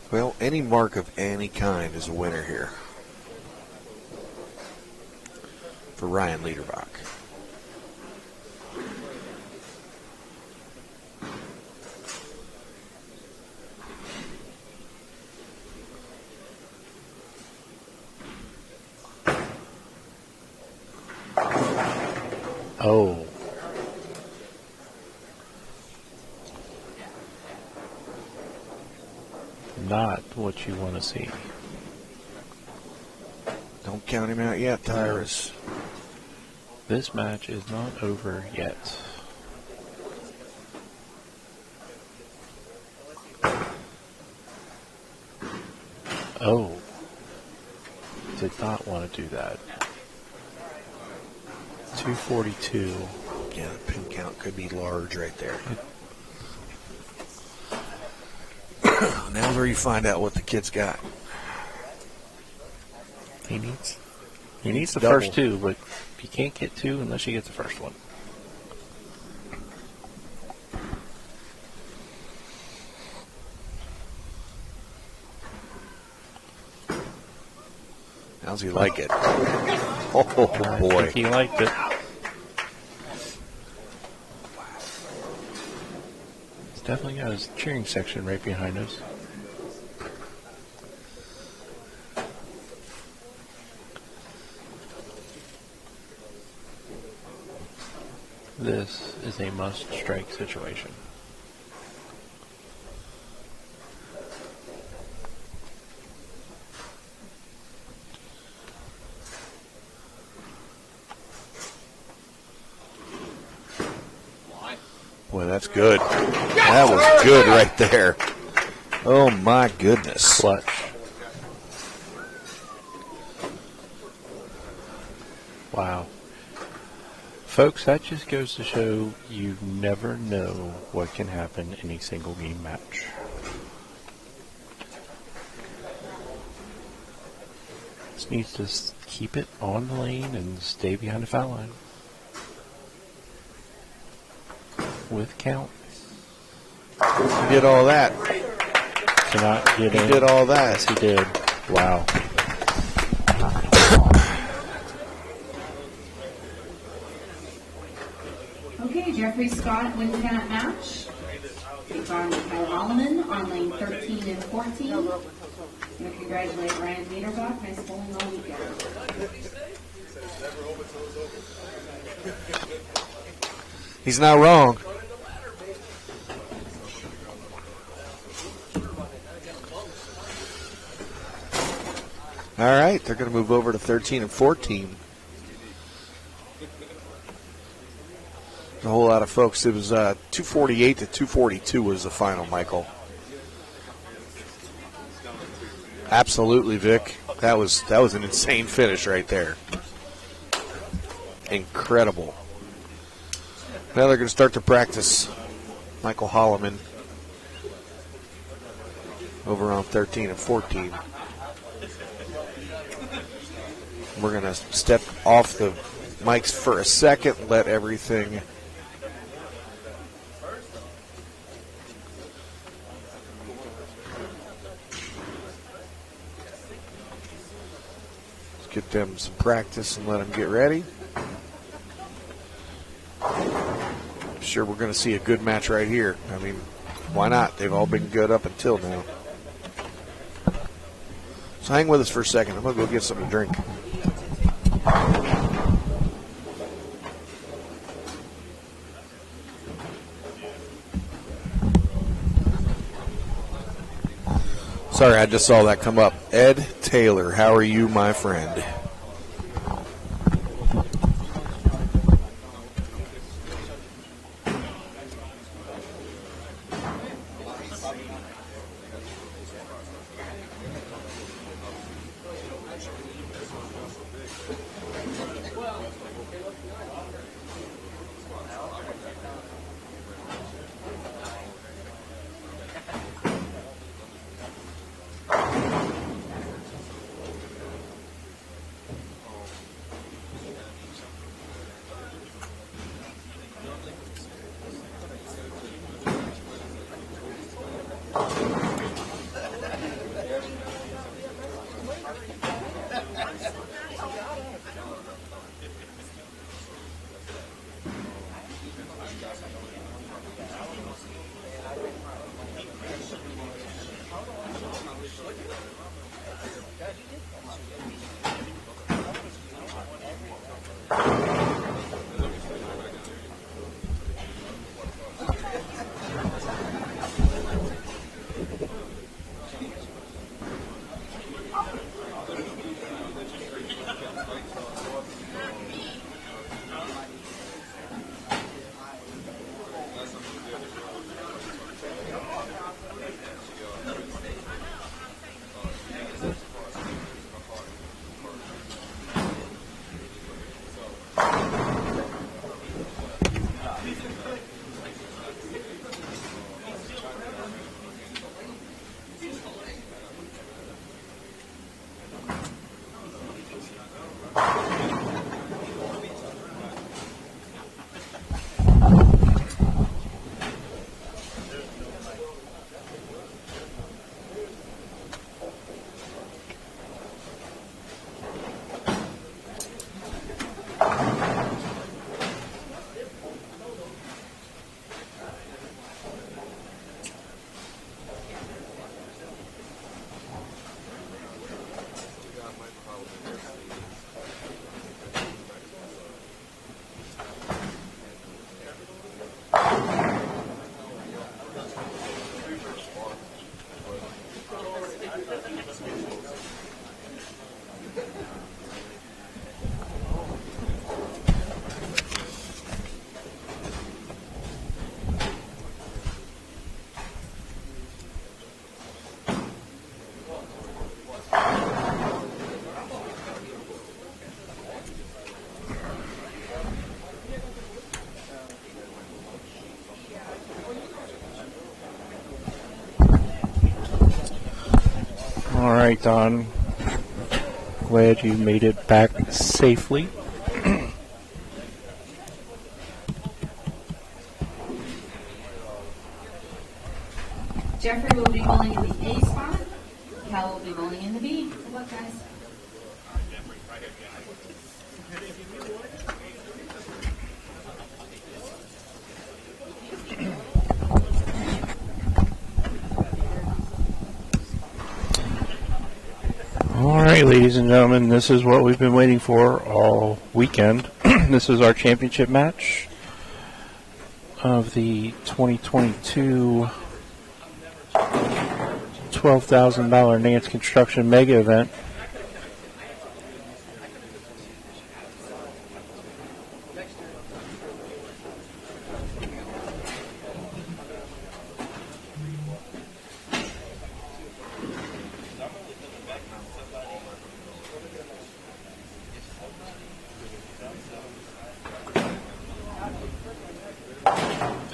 Well, any mark of any kind is a winner here for Ryan Liederbach. Oh. Not what you want to see. Don't count him out yet, Tyrus. This match is not over yet. Oh. Did not want to do that. 242. Yeah, the pin count could be large right there. Now's where you find out what the kid's got. He needs the double. first two, but you can't get two unless you get the first one. How's he like it? Oh, I boy. think he liked it. He's definitely got his cheering section right behind us. This is a must-strike situation. Boy, that's good. That was good right there. Oh, my goodness. Clutch. Wow. Folks, that just goes to show you never know what can happen in a single game match. Just needs to keep it on the lane and stay behind the foul line. With count. He did all that. Cannot get He in. did all that. Yes, he did. Wow. Okay, Jeffrey Scott win count match. Take on Kyle Holloman on lane 13 and 14. And we congratulate Ryan Niederbach. Nice bowling all weekend. He's not wrong. All right, they're going to move over to 13 and 14. A whole lot of folks. It was 248 to 242 was the final, Michael. Absolutely, Vic. That was an insane finish right there. Incredible. Now they're going to start to practice. Michael Holloman over on 13 and 14. We're going to step off the mics for a second, let everything get them some practice and let them get ready. I'm sure we're going to see a good match right here. I mean, why not? They've all been good up until now. So hang with us for a second. I'm going to go get something to drink. Sorry, I just saw that come up. Ed Taylor, how are you, my friend? right, Don. Glad you made it back safely. Jeffrey will be bowling in the A spot. Cal will be bowling in the B. Good luck, guys. All right, ladies and gentlemen, this is what we've been waiting for all weekend. This is our championship match of the 2022 $12,000 Nance Construction Mega Event.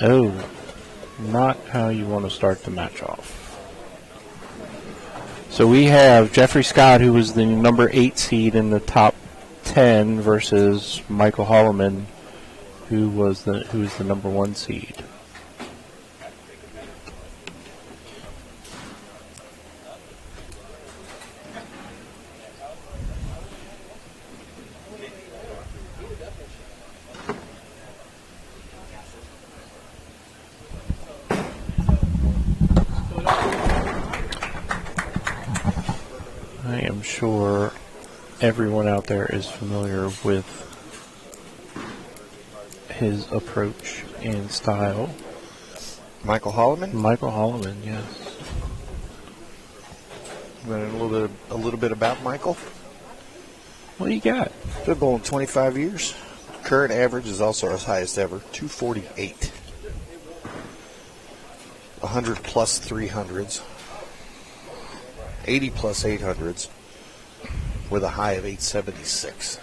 Oh, not how you want to start the match off. So we have Jeffrey Scott, who was the number 8 seed in the top 10, versus Michael Holloman, who was the number 1 seed. I am sure everyone out there is familiar with his approach and style. Michael Holloman? Michael Holloman, yes. A little bit about Michael. What do you got? Been bowling 25 years. Current average is also his highest ever, 248. 100 plus 300s. 80 plus 800s with a high of 876.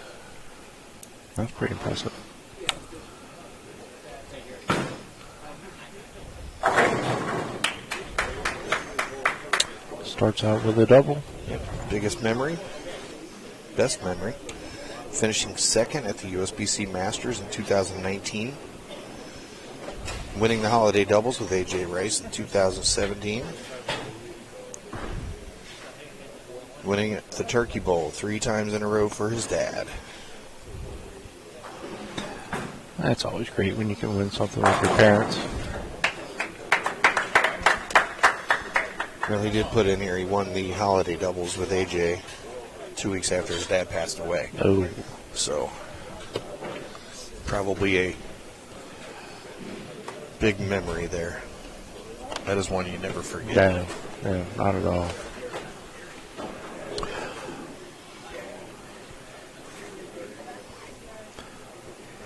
That's pretty impressive. Starts out with a double. Yep. Biggest memory, best memory, finishing second at the USBC Masters in 2019, winning the holiday doubles with AJ Rice in 2017, winning the Turkey Bowl 3 times in a row for his dad. That's always great when you can win something with your parents. Well, he did put in here, he won the holiday doubles with AJ 2 weeks after his dad passed away. Oh. So, probably a big memory there. That is one you never forget. Yeah, not at all.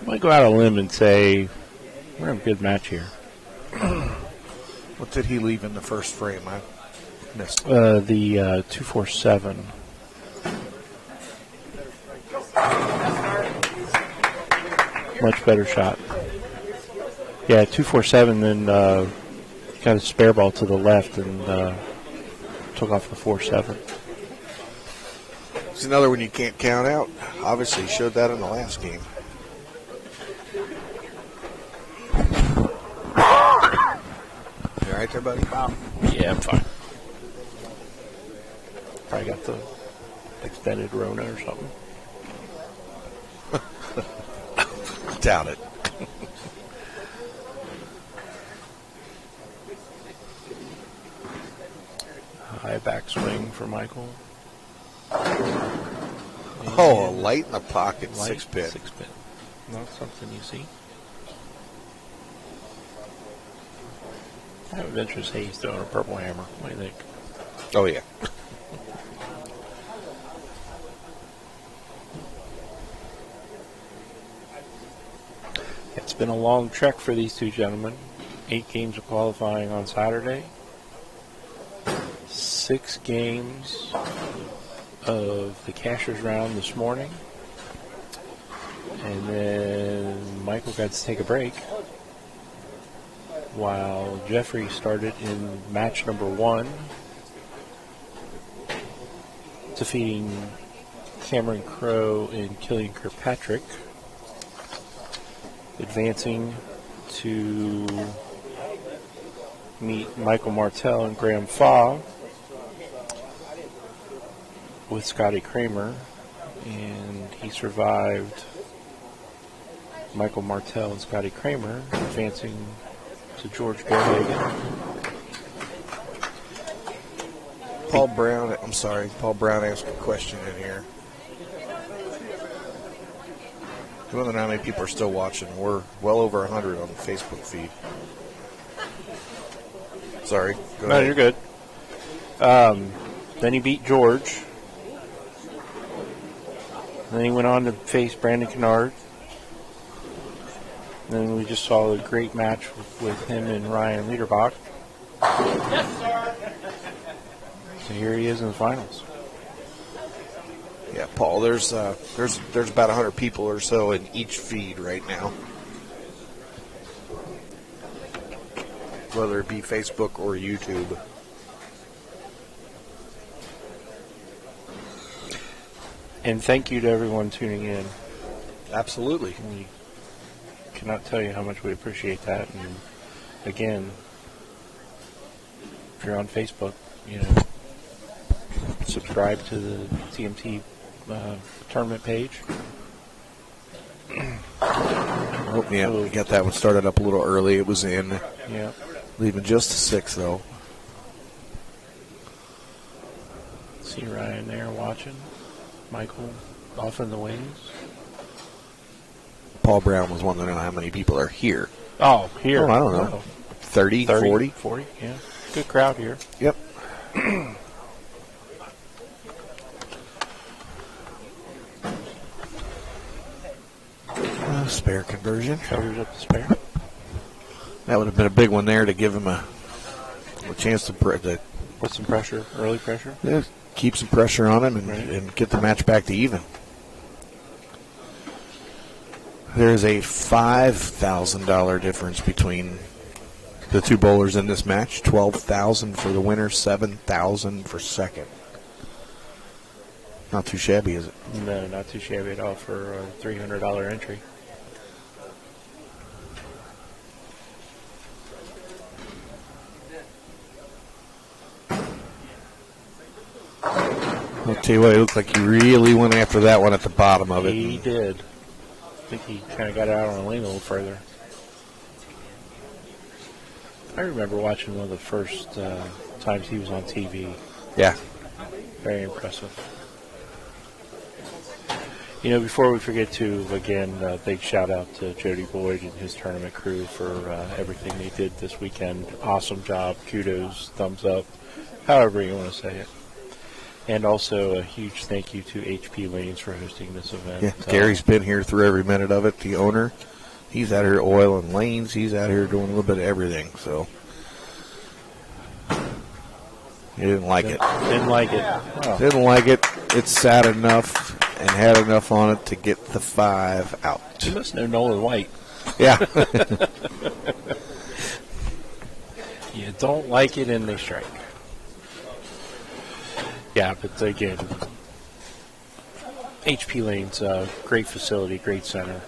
I might go out on a limb and say we're having a good match here. What did he leave in the first frame? I missed. The 247. Much better shot. Yeah, 247, then got a spare ball to the left and took off the 4-7. It's another one you can't count out. Obviously, he showed that in the last game. You all right there, buddy? Yeah, I'm fine. Probably got the extended Rona or something. Doubt it. High backswing for Michael. Oh, a light in the pocket, Light 6-pin. 6-pin. Not something you see. I have Adventurous Hayes throwing a purple hammer. What do you think? Oh, yeah. It's been a long trek for these two gentlemen. 8 games of qualifying on Saturday. 6 games of the Cashers round this morning. And then Michael got to take a break while Jeffrey started in match number 1 defeating Cameron Crowe and Killian Kirkpatrick. Advancing to meet Michael Martell and Graham Faw with Scotty Kramer, and he survived Michael Martell and Scotty Kramer, advancing to George Bearhagen. Paul Brown asked a question in here. I don't know how many people are still watching. We're well over 100 on the Facebook feed. Sorry. Go No, ahead. you're good. Then he beat George. Then he went on to face Brandon Kennard. Then we just saw a great match with him and Ryan Liederbach. Yes, sir. So here he is in the finals. Yeah, Paul, there's about 100 people or so in each feed right now. Whether it be Facebook or YouTube. And thank you to everyone tuning in. Absolutely. We cannot tell you how much we appreciate that. And again, if you're on Facebook, subscribe to the TMT tournament page. Oh, yeah, we got that one started up a little early. It was in. Yeah. Leaving just a 6, though. See Ryan there watching. Michael off in the wings. Paul Brown was wanting to know how many people are here. Oh, here. Oh, I don't know. 30, 40? 40, yeah. Good crowd here. Yep. Spare conversion. Covers up the spare. That would have been a big one there to give him a chance to Put some pressure, early pressure. yeah, keep some pressure on him and get the match back to even. There's a $5,000 difference between the two bowlers in this match. $12,000 for the winner, $7,000 for second. Not too shabby, is it? No, not too shabby at all for a $300 entry. I'll tell you what, it looked like he really went after that one at the bottom of it. He did. I think he kind of got out on a limb a little further. I remember watching one of the first times he was on TV. Yeah. Very impressive. Before we forget to, again, big shout out to Jody Boyd and his tournament crew for everything they did this weekend. Awesome job. Kudos. Thumbs up. However you want to say it. And also a huge thank you to HP Lanes for hosting this event. Yeah, Gary's been here through every minute of it. The owner, he's out here oiling lanes. He's out here doing a little bit of everything. So he didn't like it. Didn't like it. Oh. Didn't like it. It sat enough and had enough on it to get the 5 out. You must know Nolan White. Yeah. You don't like it and they strike. Yeah, but again, HP Lane's a great facility, great center.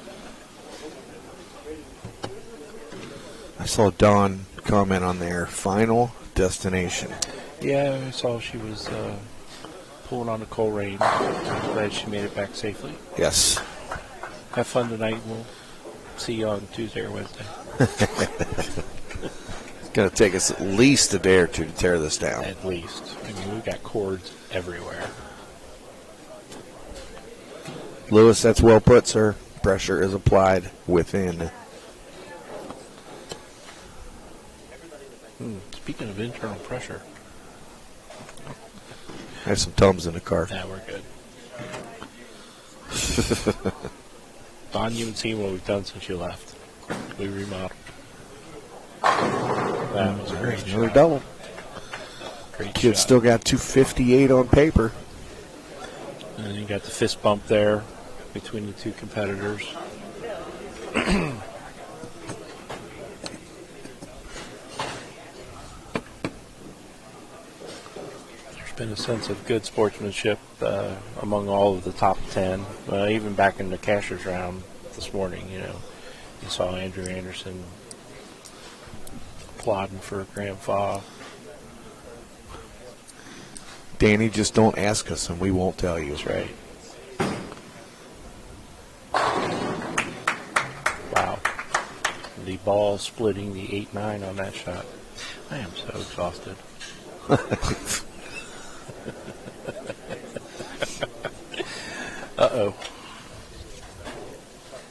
I saw Dawn comment on their final destination. Yeah, I saw she was pulling on the coal rain. I'm glad she made it back safely. Yes. Have fun tonight. We'll see you on Tuesday or Wednesday. It's going to take us at least a day or two to tear this down. At least. I mean, we've got cords everywhere. Lewis, that's well put, sir. Pressure is applied within. Speaking of internal pressure. I have some Tums in the car. Yeah, we're good. Don, you haven't seen what we've done since you left. We remodeled. That was a great Another shot. double. Great Kid shot. still got 258 on paper. And you got the fist bump there between the two competitors. There's been a sense of good sportsmanship among all of the top 10. Even back in the cashers round this morning, you saw Andrew Anderson applauding for Graham Faw. Danny, just don't ask us and we won't tell you. That's right. Wow. The ball splitting the 8-9 on that shot. I am so exhausted. Uh-oh.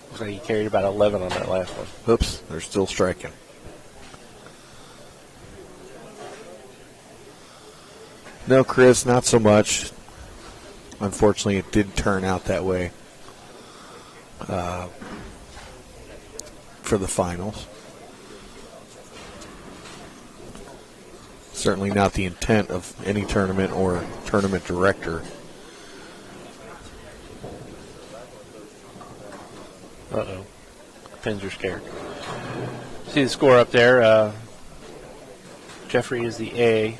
Looks like he carried about 11 on that last one. Oops, they're still striking. No, Chris, not so much. Unfortunately, it did turn out that way for the finals. Certainly not the intent of any tournament or tournament director. Uh-oh. Pins are scared. See the score up there. Jeffrey is the A.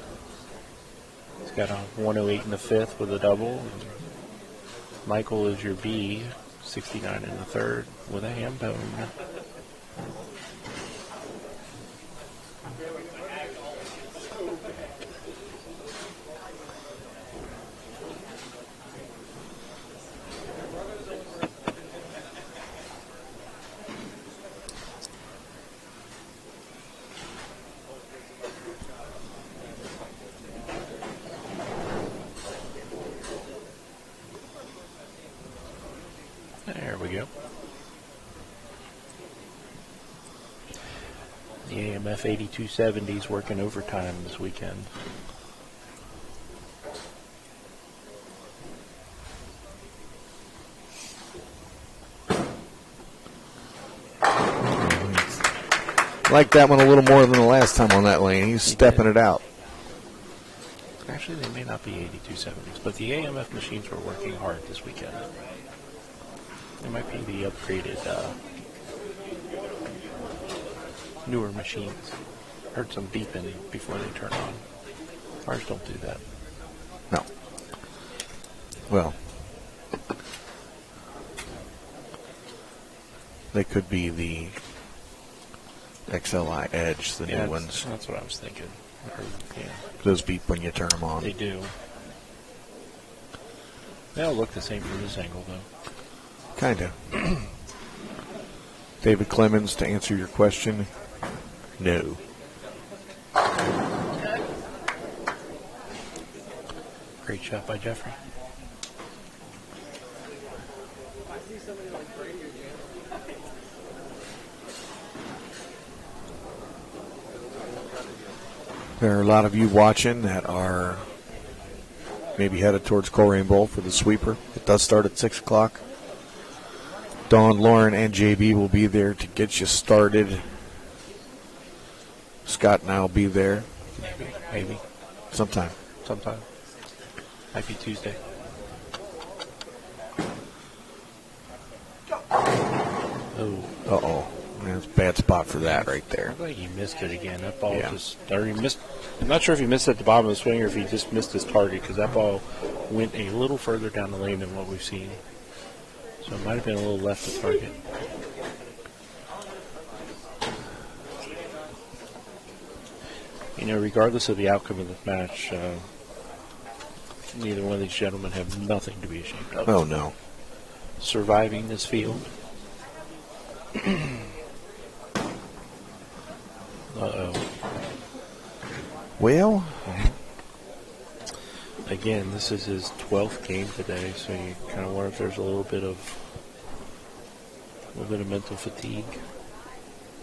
He's got a 108 in the fifth with a double. Michael is your B, 69 in the third with a ham bone. There we go. The AMF 8270 is working overtime this weekend. Like that one a little more than the last time on that lane. He's stepping it out. Actually, they may not be 8270s, but the AMF machines were working hard this weekend. They might be the upgraded, newer machines. Heard some beeping before they turn on. Ours don't do that. No. Well, they could be the XLI Edge, the new ones. That's what I was thinking. Yeah. Those beep when you turn them on. They do. They all look the same from this angle, though. Kind of. David Clemens, to answer your question, no. Great shot by Jeffrey. There are a lot of you watching that are maybe headed towards Coleraine Bowl for the sweeper. It does start at 6 o'clock. Dawn, Lauren, and JB will be there to get you started. Scott and I will be there. Maybe. Sometime. Might be Tuesday. Oh. Uh-oh. That's a bad spot for that right there. Looks like he missed it again. That ball Yeah. or he missed. I'm not sure if he missed it at the bottom of the swing or if he just missed his target, because that ball went a little further down the lane than what we've seen. So it might have been a little left of target. Regardless of the outcome of this match, neither one of these gentlemen have nothing to be ashamed of. Oh, no. Surviving this field. Uh-oh. Well, Again, this is his 12th game today, so you kind of wonder if there's a little bit of mental fatigue,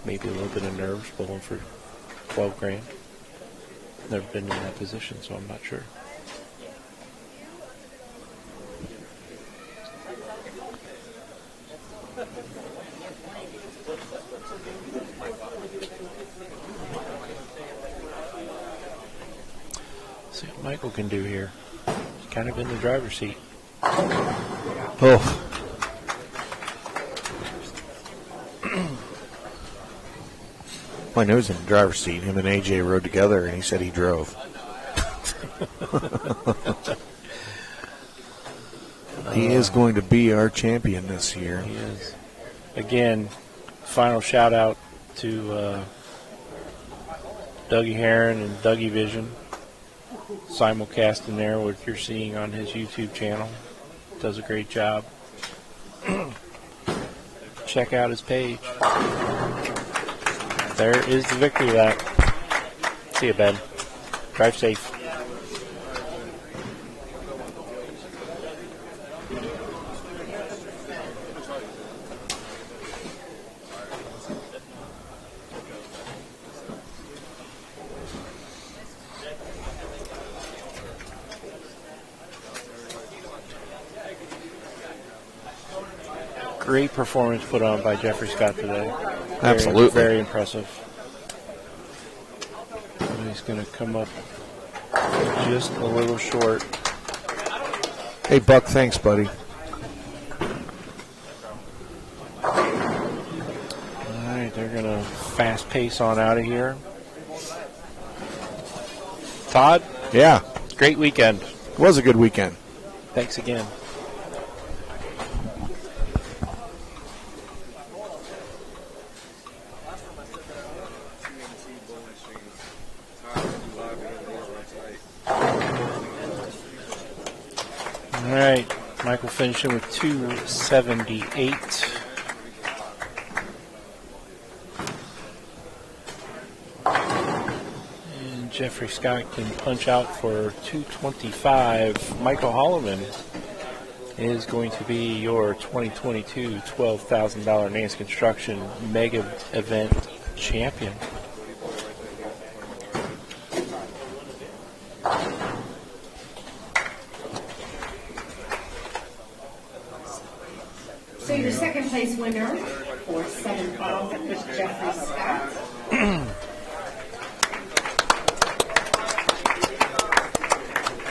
maybe a little bit of nerves bowling for 12 grand. Never been in that position, so I'm not sure. See what Michael can do here. He's kind of in the driver's seat. oh. Well, I know he's in the driver's seat. Him and AJ rode together, and he said he drove. He is going to be our champion this year. He is. Again, final shout out to Dougie Heron and Dougie Vision. Simulcasting there, what you're seeing on his YouTube channel. Does a great job. Check out his page. There is the victory lap. See you, Ben. Drive safe. Great performance put on by Jeffrey Scott today. Absolutely. Very impressive. And he's going to come up just a little short. Hey, Buck, thanks, buddy. All right, they're going to fast pace on out of here. Todd? Yeah. Great weekend. It was a good weekend. Thanks again. All right, Michael finishing with 278. And Jeffrey Scott can punch out for 225. Michael Holloman is going to be your 2022 $12,000 Nance Construction Mega Event champion. So your second place winner for $7,000 is Jeffrey Scott.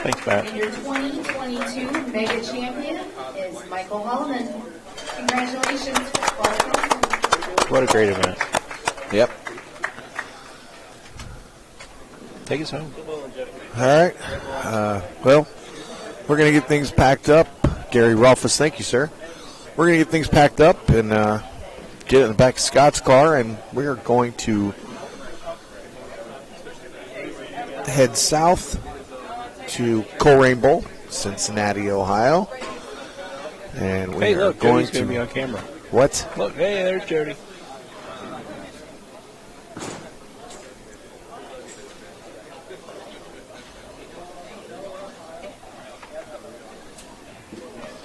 Thanks, Matt. And your 2022 Mega Champion is Michael Holloman. Congratulations. Welcome. What a great event. Yep. Take us home. All right. Well, we're going to get things packed up. Gary Rolfus, thank you, sir. We're going to get things packed up and get it in the back of Scott's car, and we are going to head south to Coleraine Bowl, Cincinnati, Ohio. And we Hey, are look, going Jody's going to be on camera. What? Look, hey, there's Jody.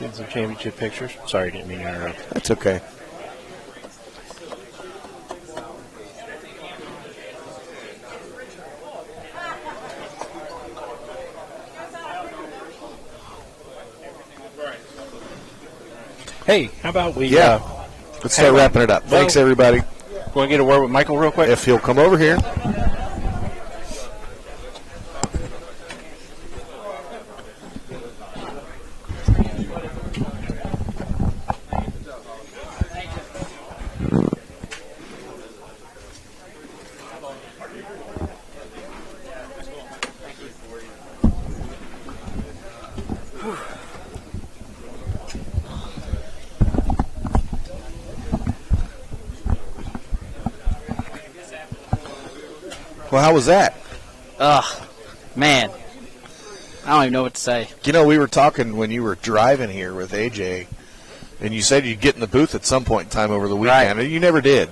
Getting some championship pictures. Sorry, didn't mean to interrupt. That's okay. Hey, how about we Let's start wrapping it up. Thanks, everybody. Want to get a word with Michael real quick? If he'll come over here. Well, how was that? Ugh, man. I don't even know what to say. You know, we were talking when you were driving here with AJ, and you said you'd get in the booth at some point in time over the weekend, and you never did.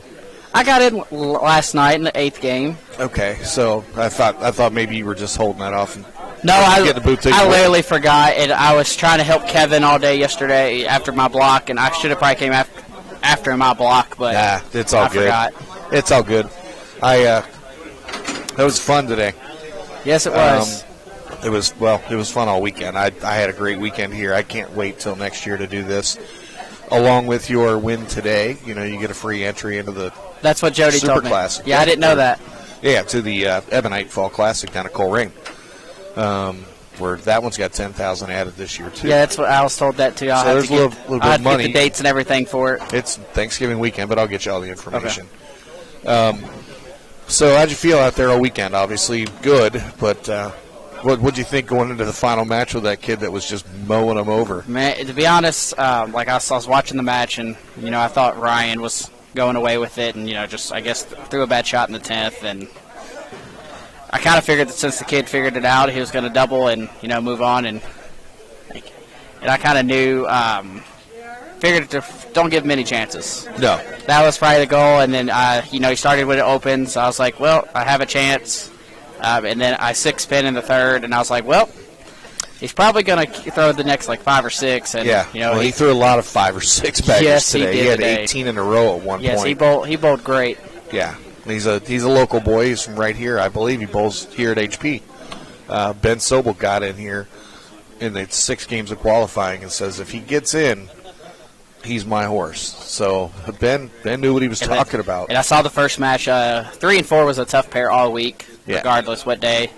I got in last night in the 8th game. Okay, so I thought maybe you were just holding that off. And No, get in the booth I literally forgot, and I was trying to help Kevin all day yesterday after my block, and I should have probably came after my block, but it's all I good. forgot. It's all good. That was fun today. Yes, it was. It was fun all weekend. I had a great weekend here. I can't wait till next year to do this. Along with your win today, you know, you get a free entry into the That's what Jody Super told me. Classic. Yeah, I didn't know that. Yeah, to the Ebonite Fall Classic down at Coleraine. Where that one's got 10,000 added this year too. Yeah, that's what I was told that too. So there's a little bit of money. Get the dates and everything for it. It's Thanksgiving weekend, but I'll get you all the information. Okay. So how'd you feel out there all weekend? Obviously good, but What'd you think going into the final match with that kid that was just mowing them over? Man, to be honest, like I was watching the match, and I thought Ryan was going away with it, and just I guess threw a bad shot in the 10th, and I kind of figured that since the kid figured it out, he was going to double and move on, and I kind of knew, figured to don't give him any chances. No, that was probably the goal, and then he started when it opened, so I was like, well, I have a chance. And then I 6-pin in the 3rd, and I was like, well, he's probably going to throw the next 5 or 6. And, he threw a lot of 5 or 6 baggers today. He had 18 in a row at one point. Yes, he bowled great. Yeah, he's a local boy. He's from right here. I believe he bowls here at HP. Ben Sobel got in here in the 6 games of qualifying and says if he gets in, he's my horse. So Ben knew what he was talking about. And I saw the first match. 3 and 4 was a tough pair all week, regardless what day.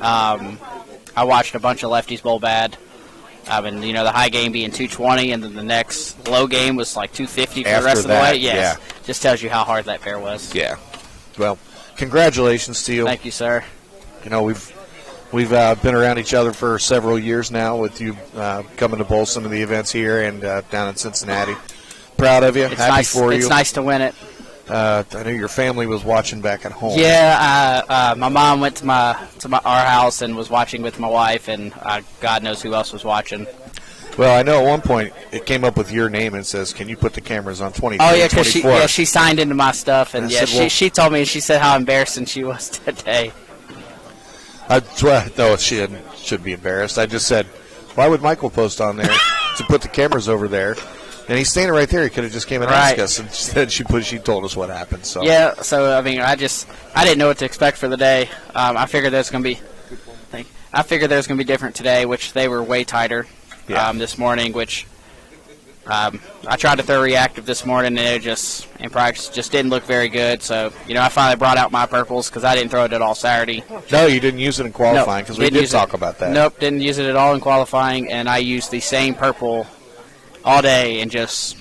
I watched a bunch of lefties bowl bad. And the high game being 220, and then the next low game was 250 for the rest of the way. Yes. Yeah, just tells you how hard that pair was. Yeah. Well, congratulations to you. Thank you, sir. We've been around each other for several years now with you coming to bowl some of the events here and down in Cincinnati. Proud of you. Happy for you. It's nice to win it. I know your family was watching back at home. Yeah, my mom went to our house and was watching with my wife, and God knows who else was watching. Well, I know at one point it came up with your name and says, "Can you put the cameras on 23?" Oh yeah, because she signed into my stuff, and she told me, and she said how embarrassing she was today. No, she should be embarrassed. I just said, why would Michael post on there to put the cameras over there? And he's standing right there. He could have just came and asked us, and then she told us what happened. So yeah, so I mean, I didn't know what to expect for the day. I figured there's going to be different today, which they were way tighter this morning. Which I tried to throw reactive this morning, and it just in practice just didn't look very good. So I finally brought out my purples because I didn't throw it at all Saturday. No, you didn't use it in qualifying because we did talk about that. Nope, didn't use it at all in qualifying, and I used the same purple all day, and just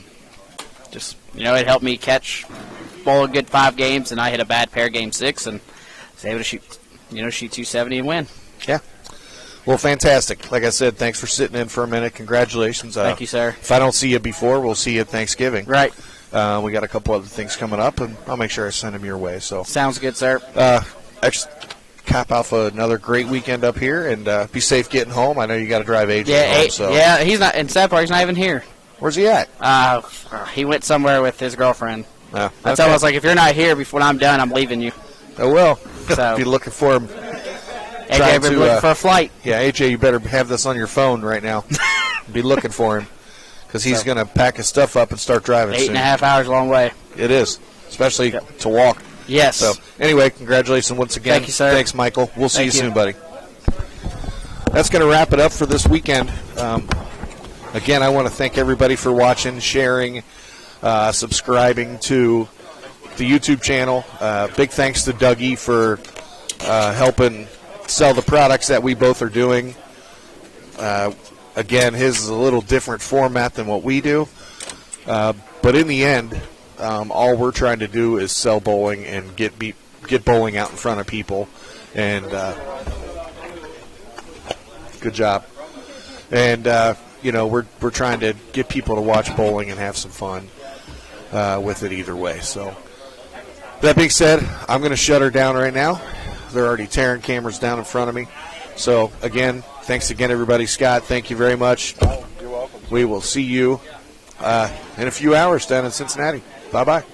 it helped me bowl a good 5 games, and I hit a bad pair game 6, and was able to shoot 270 and win. Yeah. Well, fantastic. Like I said, thanks for sitting in for a minute. Congratulations. Thank you, sir. If I don't see you before, we'll see you at Thanksgiving. Right. We got a couple other things coming up, and I'll make sure I send them your way. So sounds good, sir. Cap off another great weekend up here, and be safe getting home. I know you got to drive AJ home. So. Yeah, he's not in Sad Park. He's not even here. Where's he at? He went somewhere with his girlfriend. Okay. I told him, I was like, if you're not here before I'm done, I'm leaving you. Oh, well. So. Be looking for him. AJ, be looking for a flight. Yeah, AJ, you better have this on your phone right now. Be looking for him because he's going to pack his stuff up and start driving 8.5 hours long way. It is, especially to walk. Yes. So, anyway, congratulations once again. Thank you, sir. Thanks, Michael. We'll see you soon, buddy. That's going to wrap it up for this weekend. Again, I want to thank everybody for watching, sharing, subscribing to the YouTube channel. Big thanks to Dougie for helping sell the products that we both are doing. Again, his is a little different format than what we do. But in the end, all we're trying to do is sell bowling and get bowling out in front of people. And good job. And, we're trying to get people to watch bowling and have some fun with it either way. So that being said, I'm going to shut her down right now. They're already tearing cameras down in front of me. So, again, thanks again, everybody. Scott, thank you very much. You're welcome. We will see you in a few hours down in Cincinnati. Bye-bye.